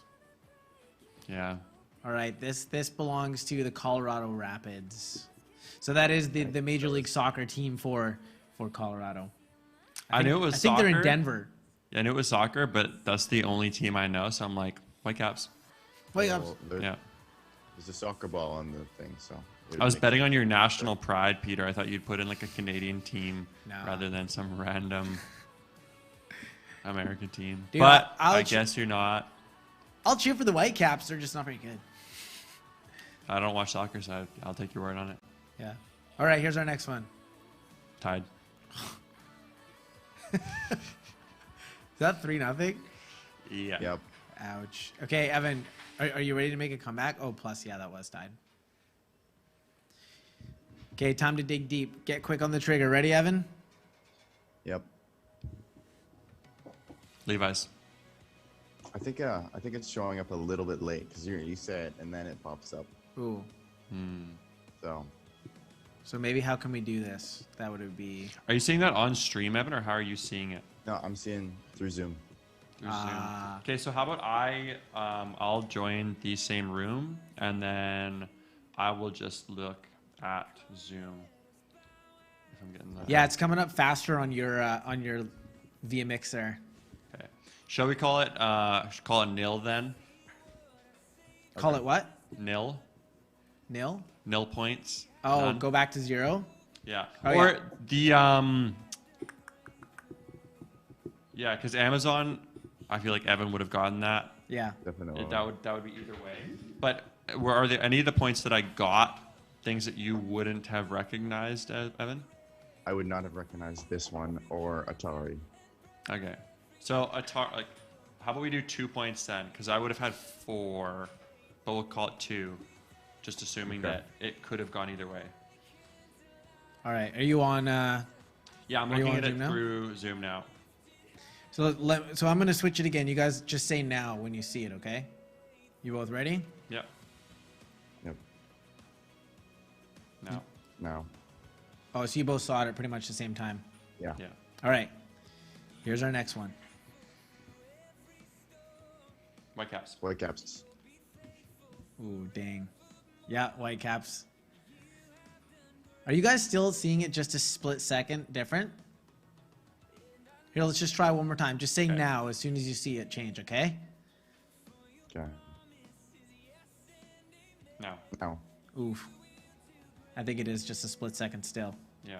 Yeah. All right, this belongs to the Colorado Rapids. So that is the Major League Soccer team for Colorado. I knew it was I think they're in soccer. Denver. Yeah, I knew it was soccer, but that's the only team I know. So I'm like, Whitecaps. Wait, well, Yeah. there's a soccer ball on the thing, so. it would I was make betting on your national pride, Peter. I thought you'd put in like a Canadian team Nah. rather than some random American team. Dude, but I'll I ch- guess you're not. I'll cheer for the Whitecaps. They're just not very good. I don't watch soccer, so I'll take your word on it. Yeah. All right, here's our next one. Tied. Is that 3-0? Yeah. Yep. Ouch. Okay, Evan, are you ready to make a comeback? Oh, plus, yeah, that was tied. Okay, time to dig deep. Get quick on the trigger. Ready, Evan? Yep. Levi's. I think it's showing up a little bit late because you say it and then it pops up. Ooh. So So maybe how can we do this? That would be... Are you seeing that on stream, Evan, or how are you seeing it? no, I'm seeing through Zoom. Through Zoom. Ah. Okay, so how about I'll join the same room and then I will just look at Zoom. If I'm getting that. Yeah, it's coming up faster on your VMix there. Okay. Shall we call it nil then? Call it what? Nil. Nil? Nil points. Oh, None? go back to 0? Yeah. Oh, or yeah. the yeah, because Amazon, I feel like Evan would have gotten that. Yeah. Definitely. That would be either way. But are there any of the points that I got things that you wouldn't have recognized, Evan? I would not have recognized this one or Atari. Okay. So Atari, how about we do 2 points then? Because I would have had 4, but we'll call it 2, just assuming Okay. that it could have gone either way. All right. Are you on... Yeah, I'm Are you looking on at it Zoom now? through Zoom now. So I'm going to switch it again. You guys just say now when you see it, okay? You both ready? Yep. Yep. No. No. Oh, so you both saw it at pretty much the same time. Yeah. Yeah. All right. Here's our next one. Whitecaps. Whitecaps. Ooh, dang. Yeah, Whitecaps. Are you guys still seeing it just a split second different? Here, let's just try one more time. Just say Okay. now as soon as you see it change, okay? Okay. No. No. Oof. I think it is just a split second still. Yeah.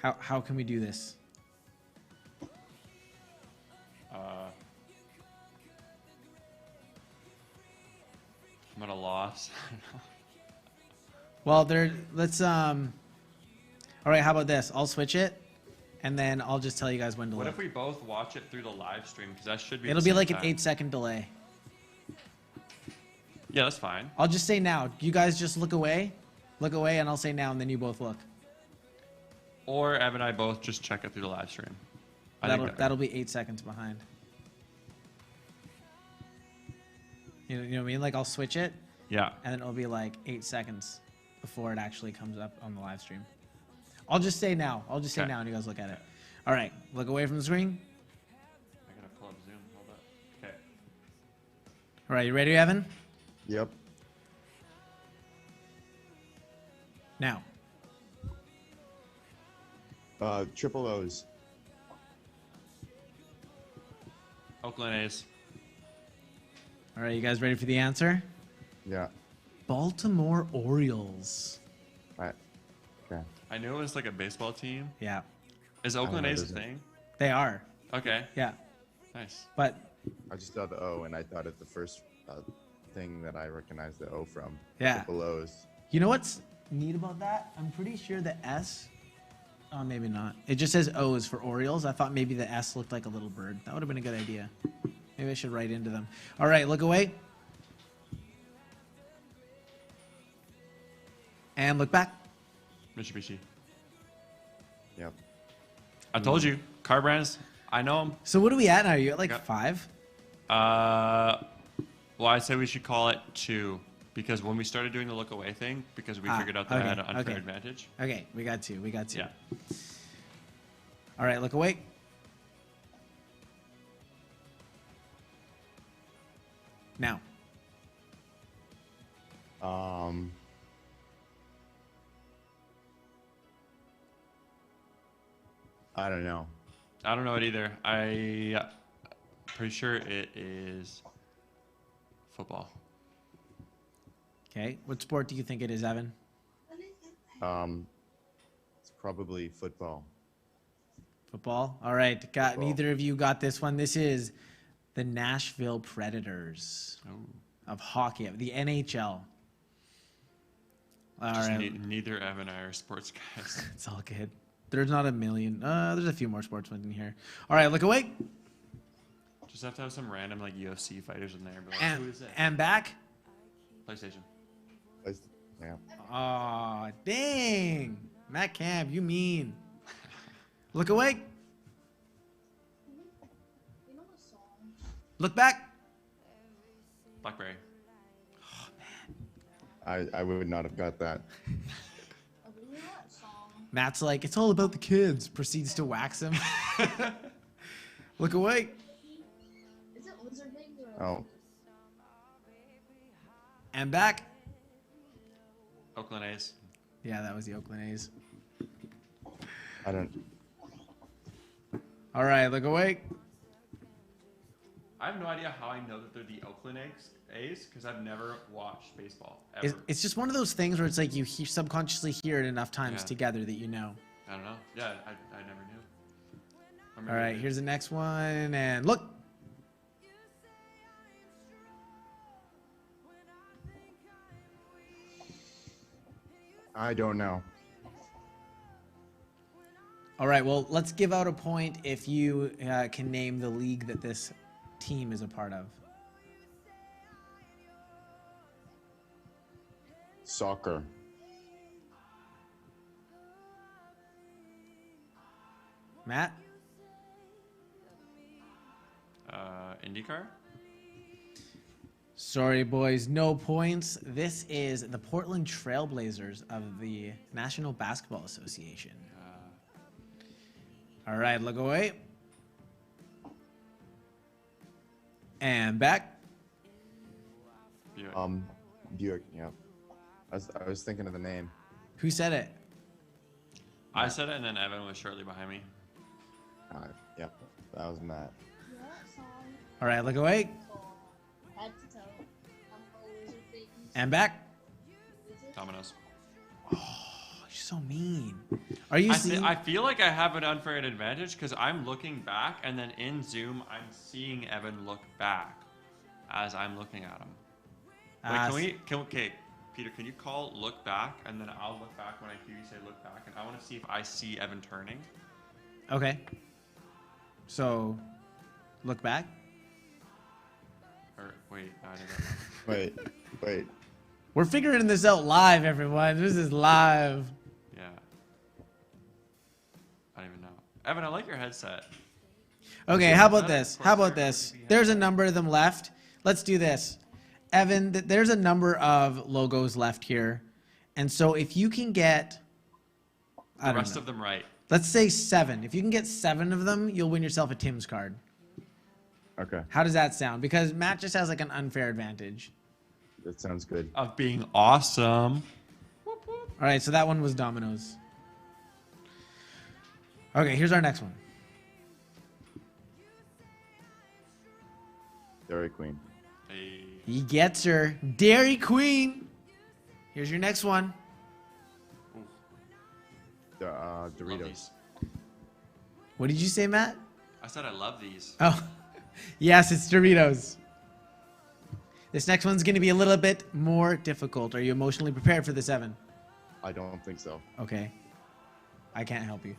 How can we do this? I'm at a loss. Well, let's all right, how about this? I'll switch it and then I'll just tell you guys when to What look. if we both watch it through the live stream? Because that should be. It'll the be same like an time. 8-second delay. Yeah, that's fine. I'll just say now. You guys just look away, and I'll say now, and then you both look. Or Evan and I both just check it through the live stream. I think That'll be 8 seconds behind. You know what I mean? Like I'll switch it, Yeah. and then it'll be like 8 seconds before it actually comes up on the live stream. I'll just say now. I'll just say Okay. now, and you guys look at it. All right, look away from the screen. I gotta pull up Zoom. Hold up. Okay. All right, you ready, Evan? Yep. Now. Triple O's. Oakland A's. All right, you guys ready for the answer? Yeah. Baltimore Orioles. Right. Okay. I knew it was like a baseball team. Yeah, Is Oakland know A's a this. thing? they are. Okay. Yeah, Nice. but I just saw the O and I thought it's the first thing that I recognized the O from. Yeah. The O's. You know what's neat about that? I'm pretty sure the S. Oh, maybe not. It just says O is for Orioles. I thought maybe the S looked like a little bird. That would have been a good idea. Maybe I should write into them. All right, look away. And look back. Mitsubishi. Yep. I told you, car brands. I know them. So what are we at now? Are you at like Yeah. 5? Well, I say we should call it 2 because when we started doing the look away thing, because we figured out that I okay, had an unfair okay. advantage. Okay, we got 2. We got 2. Yeah. All right, look away. Now. I don't know. I don't know it either. Pretty sure it is football. Okay, what sport do you think it is, Evan? It's probably football. Football. All right, got Football. neither of you got this one. This is the Nashville Predators of hockey, the NHL. All Just right, neither Evan and I are sports guys. it's all good. There's not a million. There's a few more sportsmen in here. All right, look away. Just have to have some random like UFC fighters in there. But like, who And, is it? and back. PlayStation. Yeah. Aw, dang. Matt Camp, you mean. Look away. Look back. BlackBerry. I would not have got that. Matt's like, it's all about the kids. Proceeds to wax him. Look away. Is it lizard things or Oh, And back. Oakland A's. Yeah, that was the Oakland A's. I don't. All right, look away. I have no idea how I know that they're the Oakland A's because I've never watched baseball ever. It's just one of those things where it's like you subconsciously hear it enough times Yeah. together that you know. I don't know. Yeah, I never knew. Or maybe All I right, did. here's the next one. And look. I don't know. All right, well, let's give out a point if you can name the league that this team is a part of. Soccer. Matt? IndyCar. Sorry, boys, no points. This is the Portland Trailblazers of the National Basketball Association. All right, look away. And back. Buick. Buick. Yep. I was thinking of the name. Who said it? I said it, and then Evan was shortly behind me. Yep. That was Matt. yeah, song? All right, look away. Head to toe. I'm a lizard things. And back. Lizard? Domino's. Oh, you're so mean. Are you seeing? I feel like I have an unfair advantage because I'm looking back, and then in Zoom, I'm seeing Evan look back as I'm looking at him. Wait, okay, Peter, can you call look back, and then I'll look back when I hear you say look back, and I want to see if I see Evan turning. Okay. So, look back. Or wait, no, I didn't. Wait. We're figuring this out live, everyone. This is live. Yeah. I don't even know. Evan, I like your headset. Okay, Is how that about a this? How about Corsair this? RGB There's a headset? number of them left. Let's do this. Evan, there's a number of logos left here. And so if you can get, I The don't rest know. of them right. Let's say 7. If you can get 7 of them, you'll win yourself a Tim's card. Okay. How does that sound? Because Matt just has like an unfair advantage. That sounds good. Of being awesome. All right, so that one was Domino's. Okay, here's our next one. Dairy Queen. Hey. He gets her. Dairy Queen. Here's your next one. Ooh, love Doritos. these. What did you say, Matt? I said I love these. Oh, Yes, it's Doritos. This next one's going to be a little bit more difficult. Are you emotionally prepared for this, Evan? I don't think so. Okay. I can't help you.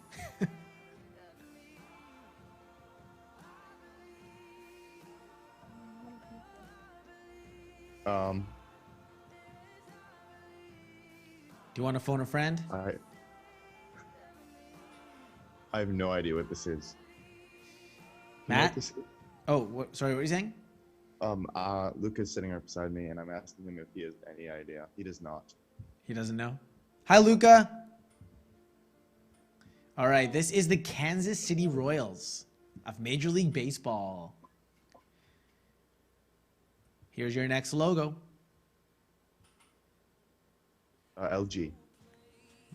Um, Do you want to phone a friend? I have no idea what this is. You know Matt? what this is? Oh, sorry, what were you saying? Luca's sitting right beside me, and I'm asking him if he has any idea. He does not. He doesn't know. Hi, Luca. All right, this is the Kansas City Royals of Major League Baseball. Here's your next logo. LG.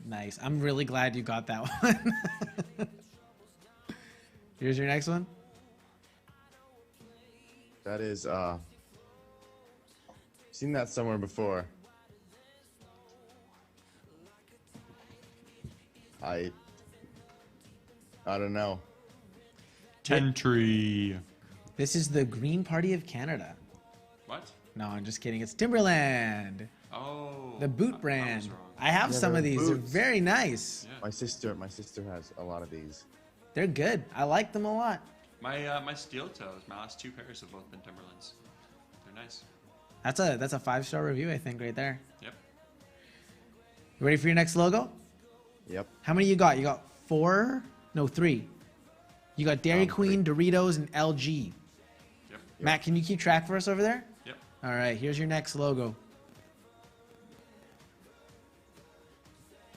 Nice. I'm really glad you got that one. Here's your next one. That is, seen that somewhere before. I don't know. Tentry. This is the Green Party of Canada. What? No, I'm just kidding. It's Timberland, Oh. the boot I brand. was wrong. I have Yeah, some of they're these. They're boots. very nice. Yeah. My sister has a lot of these. They're good. I like them a lot. My steel toes. My last 2 pairs have both been Timberlands. They're nice. That's a 5-star review, I think, right there. Yep. You ready for your next logo? Yep. How many you got? You got 4? No, 3. You got Dairy Queen, Doritos, and LG. Yep. Matt, can you keep track for us over there? Yep. All right, here's your next logo.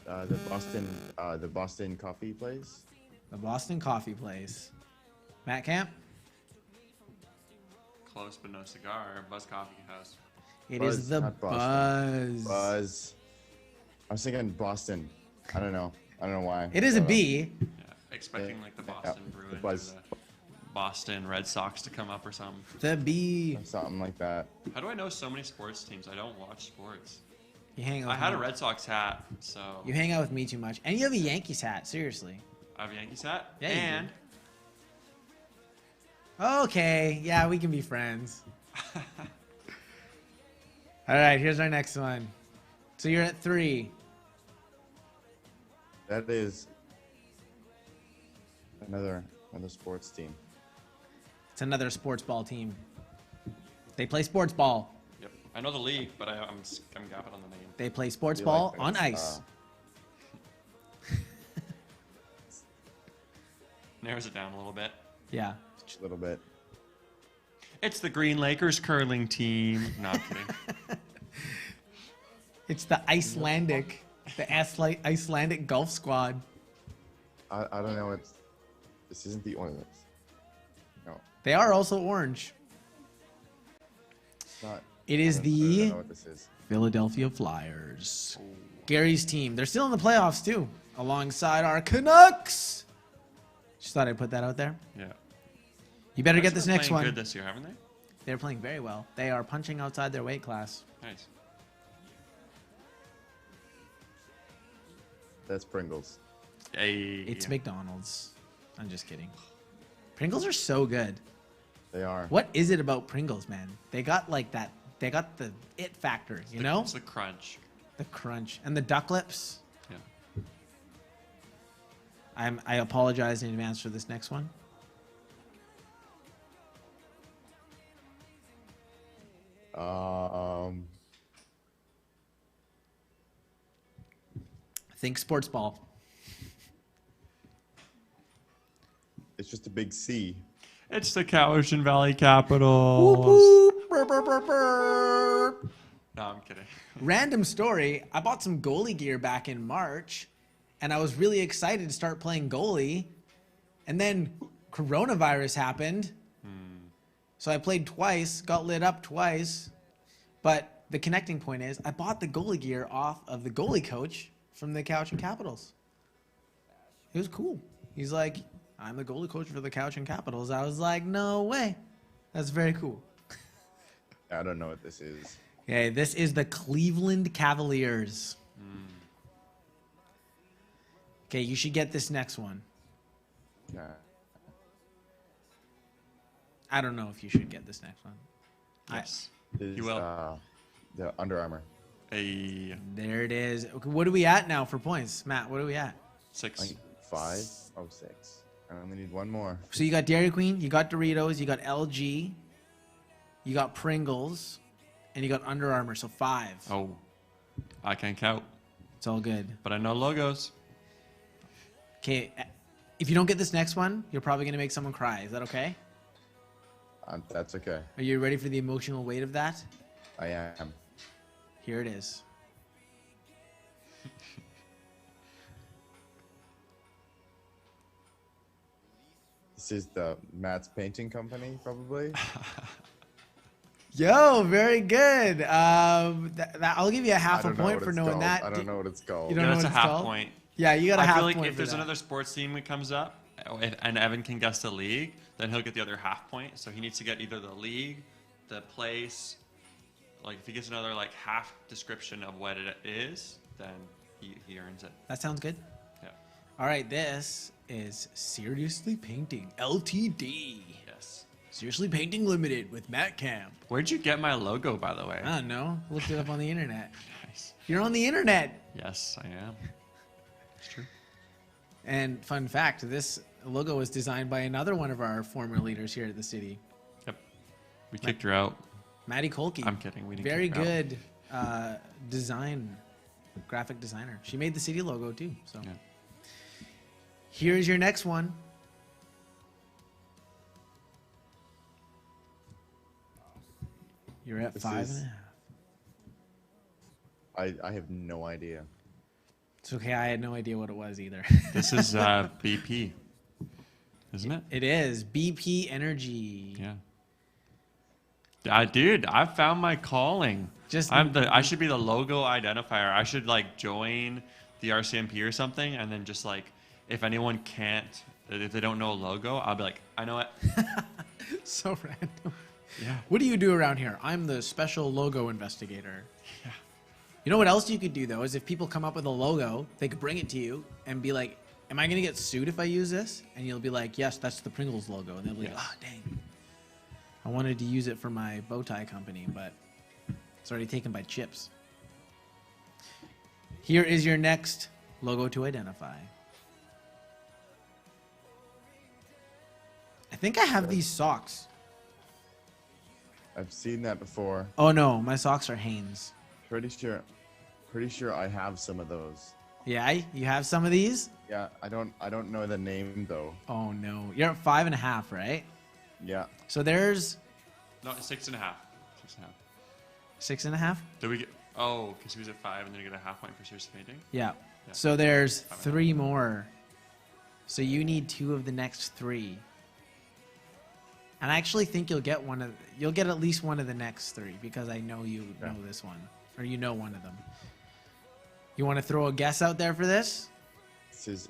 The Boston coffee place. The Boston Coffee Place. Matt Camp? Close but no cigar. Buzz Coffee House. It Buzz, is the not Buzz. Buzz. I was thinking Boston. I don't know why. It is a But, B. Yeah. Expecting like the Boston the Bruins Buzz. or the Boston Red Sox to come up or something. The B. Something like that. How do I know so many sports teams? I don't watch sports. You hang out I with had a me. Red Sox hat, so You hang out with me too much. And you have a Yankees hat, seriously. I have a Yankees hat. Yeah, you do. And Okay, yeah, we can be friends. All right, here's our next one. So you're at 3. That is another sports team. It's another sports ball team. They play sports ball. yep, I know the league, but I'm gapping on the name. They play sports Do you ball like on this? ice. Narrows it down a little bit. Yeah. Just a little bit. It's the Green Lakers curling team. No, I'm kidding. It's the Icelandic golf squad. I don't know. This isn't the Oilers. No, They are also orange. it's not. It is I don't the know what this is. Philadelphia Flyers. Gary's team. They're still in the playoffs too, alongside our Canucks. Just thought I'd put that out there. Yeah. You better get Canucks this been next playing one. Good this year, haven't they? They're playing very well. They are punching outside their weight class. Nice. That's Pringles. Hey. It's McDonald's. I'm just kidding. Pringles are so good. They are. What is it about Pringles, man? They got like that. They got the it factor, you know? It's the crunch. The crunch and the duck lips. Yeah. I apologize in advance for this next one. Think sports ball. It's just a big C. It's the Cowichan Valley Capitals. Whoop, burp, burp, burp, burp. No, I'm kidding. Random story. I bought some goalie gear back in March, and I was really excited to start playing goalie. And then coronavirus happened. So I played twice, got lit up twice. But the connecting point is I bought the goalie gear off of the goalie coach from the Cowichan Capitals. It was cool. He's like, I'm the goalie coach for the Cowichan Capitals. I was like, no way. That's very cool. I don't know what this is. Okay, this is the Cleveland Cavaliers. Okay, you should get this next one. Nah. I don't know if you should get this next one. Yes. Is, You will. the Under Armour. There it is. Okay, what are we at now for points, Matt? What are we at? 6. Like 5? Oh, 6. I only need one more. So you got Dairy Queen, you got Doritos, you got LG, you got Pringles, and you got Under Armour. So 5. Oh, I can't count, It's all good. but I know logos. Okay, if you don't get this next one, you're probably gonna make someone cry. Is that okay? That's okay. Are you ready for the emotional weight of that? I am. Here it is. This is the Matt's Painting Company, probably. Yo, very good. I'll give you a I half a don't know point what for it's knowing called. that. I don't know what it's called. You don't Yeah, know that's what a it's half called? point. Yeah, you got a I half feel like point if for there's that. another sports team that comes up, and Evan can guess the league, then he'll get the other half point. So he needs to get either the league, the place. Like if he gets another like half description of what it is, then he earns it. That sounds good. Yeah. All right, this is Seriously Painting Ltd. Yes. Seriously Painting Limited with Matt Camp. Where'd you get my logo, by the way? I don't know. Looked it up on the internet. Nice. You're on the internet. Yes, I am. It's true. And fun fact, this logo was designed by another one of our former leaders here at the city, Yep. We kicked her out. Maddie Kolke. I'm kidding. We didn't Very kick her out. good graphic designer. She made the city logo too. So Yeah. here's your next one. You're at This 5 is- and a half. I have no idea. It's okay. I had no idea what it was either. This is BP, isn't it? It is BP Energy. Yeah. Dude, I found my calling. Just- I should be the logo identifier. I should like join the RCMP or something, and then just like if anyone can't, if they don't know a logo, I'll be like, I know it. So random. Yeah. What do you do around here? I'm the special logo investigator. Yeah. You know what else you could do though is if people come up with a logo, they could bring it to you and be like, "Am I gonna get sued if I use this?" And you'll be like, "Yes, that's the Pringles logo." And they'll be like, Yes. "Ah, dang! I wanted to use it for my bow tie company, but it's already taken by Chips." Here is your next logo to identify. I think I have these socks. I've seen that before. Oh no, my socks are Hanes. Pretty sure I have some of those. Yeah, you have some of these? Yeah, I don't know the name though. Oh no, you're at 5 and a half, right? Yeah. So there's No, 6.5. 6.5. 6 and a half. Did we get? Oh, because he was at 5, and then you get a half point for serious painting. Yeah. Yeah. So there's 5 and a half. 3 more. So you need 2 of the next 3. And I actually think you'll get at least one of the next 3 because I know you know this one, or you know one of them. You want to throw a guess out there for this? This is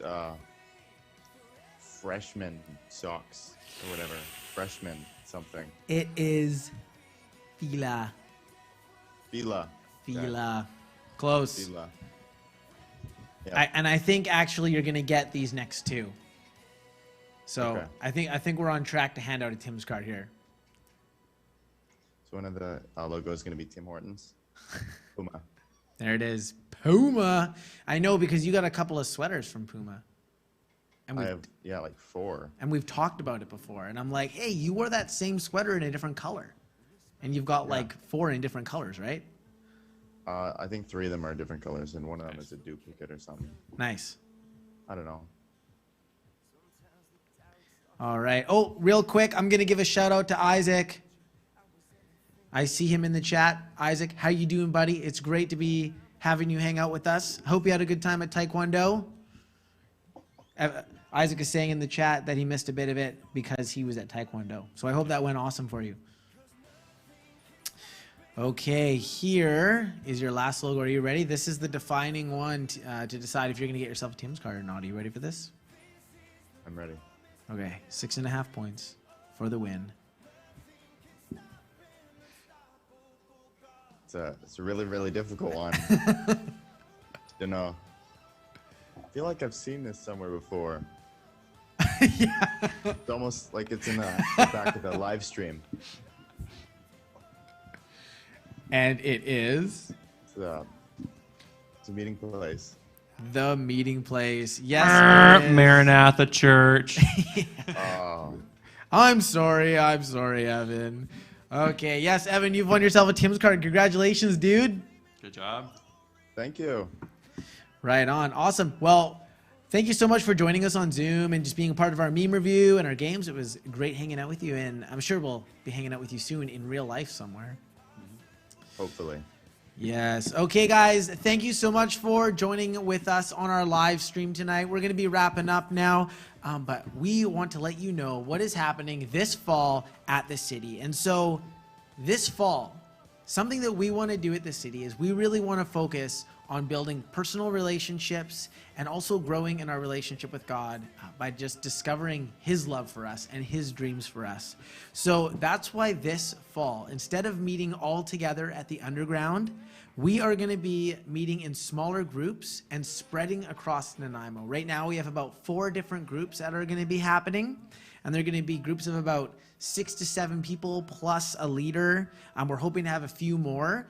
freshman socks or whatever. Freshman something. It is Fila. Fila. Fila. Close. Fila. Yeah. And I think actually you're gonna get these next 2. So Okay. I think we're on track to hand out a Tim's card here. So one of the logos is going to be Tim Hortons. Puma. There it is, Puma. I know because you got a couple of sweaters from Puma, and I have like 4. we've talked about it before. And I'm like, hey, you wore that same sweater in a different color, and you've got like 4 in different colors, right? I think 3 of them are different colors, and one of them is a duplicate or something. Nice. I don't know. All right. Oh, real quick, I'm gonna give a shout out to Isaac. I see him in the chat. Isaac, how you doing, buddy? It's great to be having you hang out with us. Hope you had a good time at Taekwondo. Isaac is saying in the chat that he missed a bit of it because he was at Taekwondo. So I hope that went awesome for you. Okay, here is your last logo. Are you ready? This is the defining one to decide if you're gonna get yourself a Tim's card or not. Are you ready for this? I'm ready. Okay, 6.5 points for the win. It's a really, really difficult one. You know. I feel like I've seen this somewhere before. It's almost like it's in the back of the live stream. And it is It's a meeting place. the meeting place. Yes, it is. Maranatha Church. Oh, I'm sorry, Evan. Okay, yes, Evan, you've won yourself a Tim's card. Congratulations, dude. Good job. thank you. Right on. Awesome. Well, thank you so much for joining us on Zoom and just being a part of our meme review and our games. It was great hanging out with you, and I'm sure we'll be hanging out with you soon in real life somewhere. Hopefully. Yes. Okay, guys. Thank you so much for joining with us on our live stream tonight. We're going to be wrapping up now, but we want to let you know what is happening this fall at the city. And so this fall, something that we want to do at the city is we really want to focus on building personal relationships and also growing in our relationship with God by just discovering His love for us and His dreams for us. So that's why this fall, instead of meeting all together at the underground, we are going to be meeting in smaller groups and spreading across Nanaimo. Right now we have about 4 different groups that are going to be happening, and they're going to be groups of about 6 to 7 people plus a leader. We're hoping to have a few more.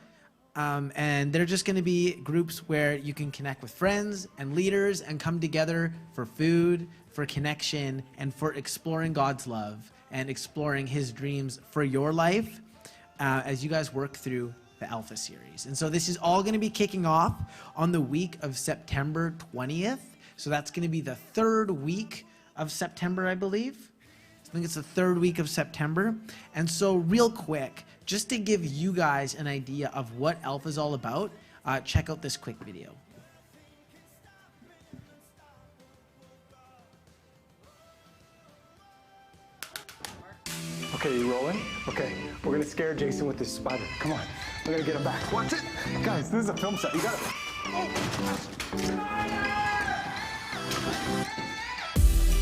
And they're just going to be groups where you can connect with friends and leaders and come together for food, for connection, and for exploring God's love and exploring His dreams for your life as you guys work through the Alpha series. And so this is all going to be kicking off on the week of September 20th. So that's going to be the 3rd week of September, I believe. I think it's the 3rd week of September. And so real quick, just to give you guys an idea of what Alpha is all about, check out this quick video. Okay, you rolling? Okay, we're gonna scare Jason with this spider. Come on, we're gonna get him back. Watch it! Guys, this is a film set. You got it.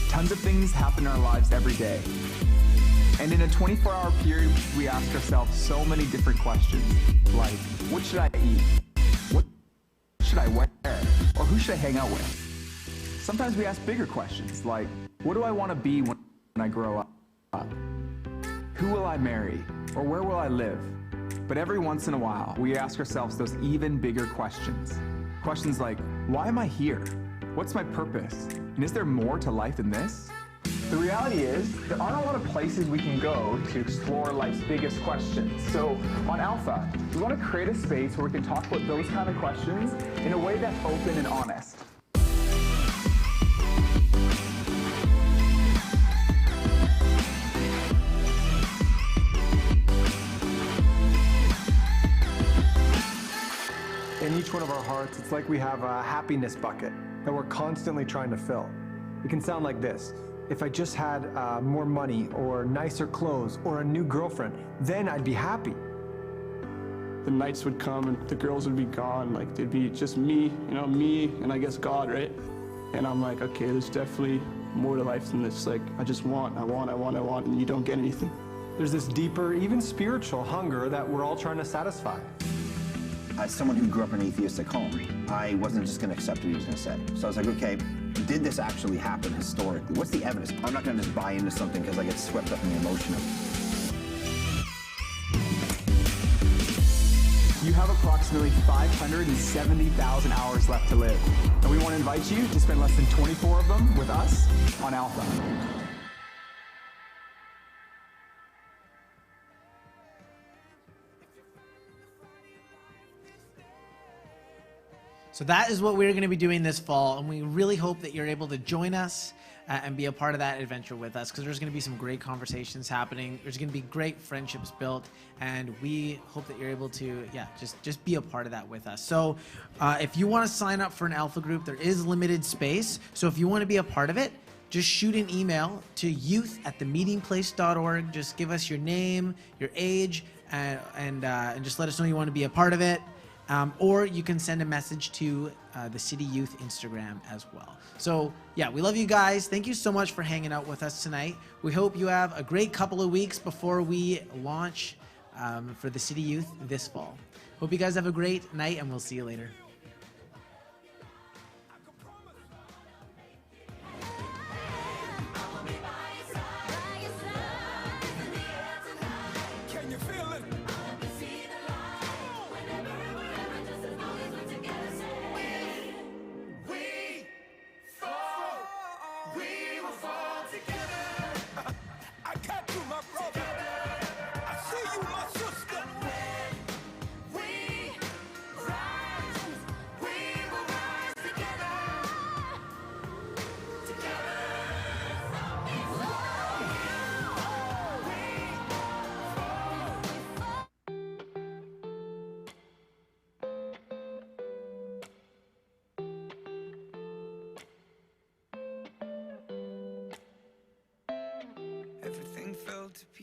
Tons of things happen in our lives every day. And in a 24-hour period, we ask ourselves so many different questions, like, what should I eat? What should I wear? Or who should I hang out with? Sometimes we ask bigger questions, like, what do I want to be when I grow up? Who will I marry? Or where will I live? But every once in a while, we ask ourselves those even bigger questions. Questions like, why am I here? What's my purpose? And is there more to life than this? The reality is, there aren't a lot of places we can go to explore life's biggest questions. So, on Alpha, we want to create a space where we can talk about those kind of questions in a way that's open and honest. In each one of our hearts, it's like we have a happiness bucket that we're constantly trying to fill. It can sound like this. If I just had more money or nicer clothes or a new girlfriend, then I'd be happy. The nights would come and the girls would be gone. Like, it'd be just me, me and I guess God, right? And I'm like, okay, there's definitely more to life than this. Like, I just want, and you don't get anything. There's this deeper, even spiritual hunger that we're all trying to satisfy. As someone who grew up in an atheistic home, I wasn't just going to accept what he was going to say. So I was like, okay, did this actually happen historically? What's the evidence? I'm not going to just buy into something because I get swept up in the emotion of it. You have approximately 570,000 hours left to live. And we want to invite you to spend less than 24 of them with us on Alpha. So that is what we're going to be doing this fall, and we really hope that you're able to join us and be a part of that adventure with us, because there's going to be some great conversations happening. There's going to be great friendships built, and we hope that you're able to, just be a part of that with us. So if you want to sign up for an Alpha group, there is limited space. So if you want to be a part of it, just shoot an email to youth@themeetingplace.org. Just give us your name, your age, and just let us know you want to be a part of it. Or you can send a message to the City Youth Instagram as well. So, yeah, we love you guys. Thank you so much for hanging out with us tonight. We hope you have a great couple of weeks before we launch for the City Youth this fall. Hope you guys have a great night, and we'll see you later.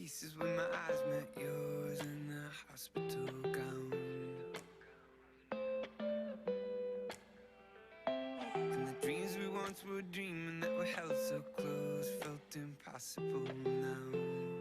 pieces when my eyes met yours in the hospital gown. And the dreams we once were dreaming that were held so close felt impossible now.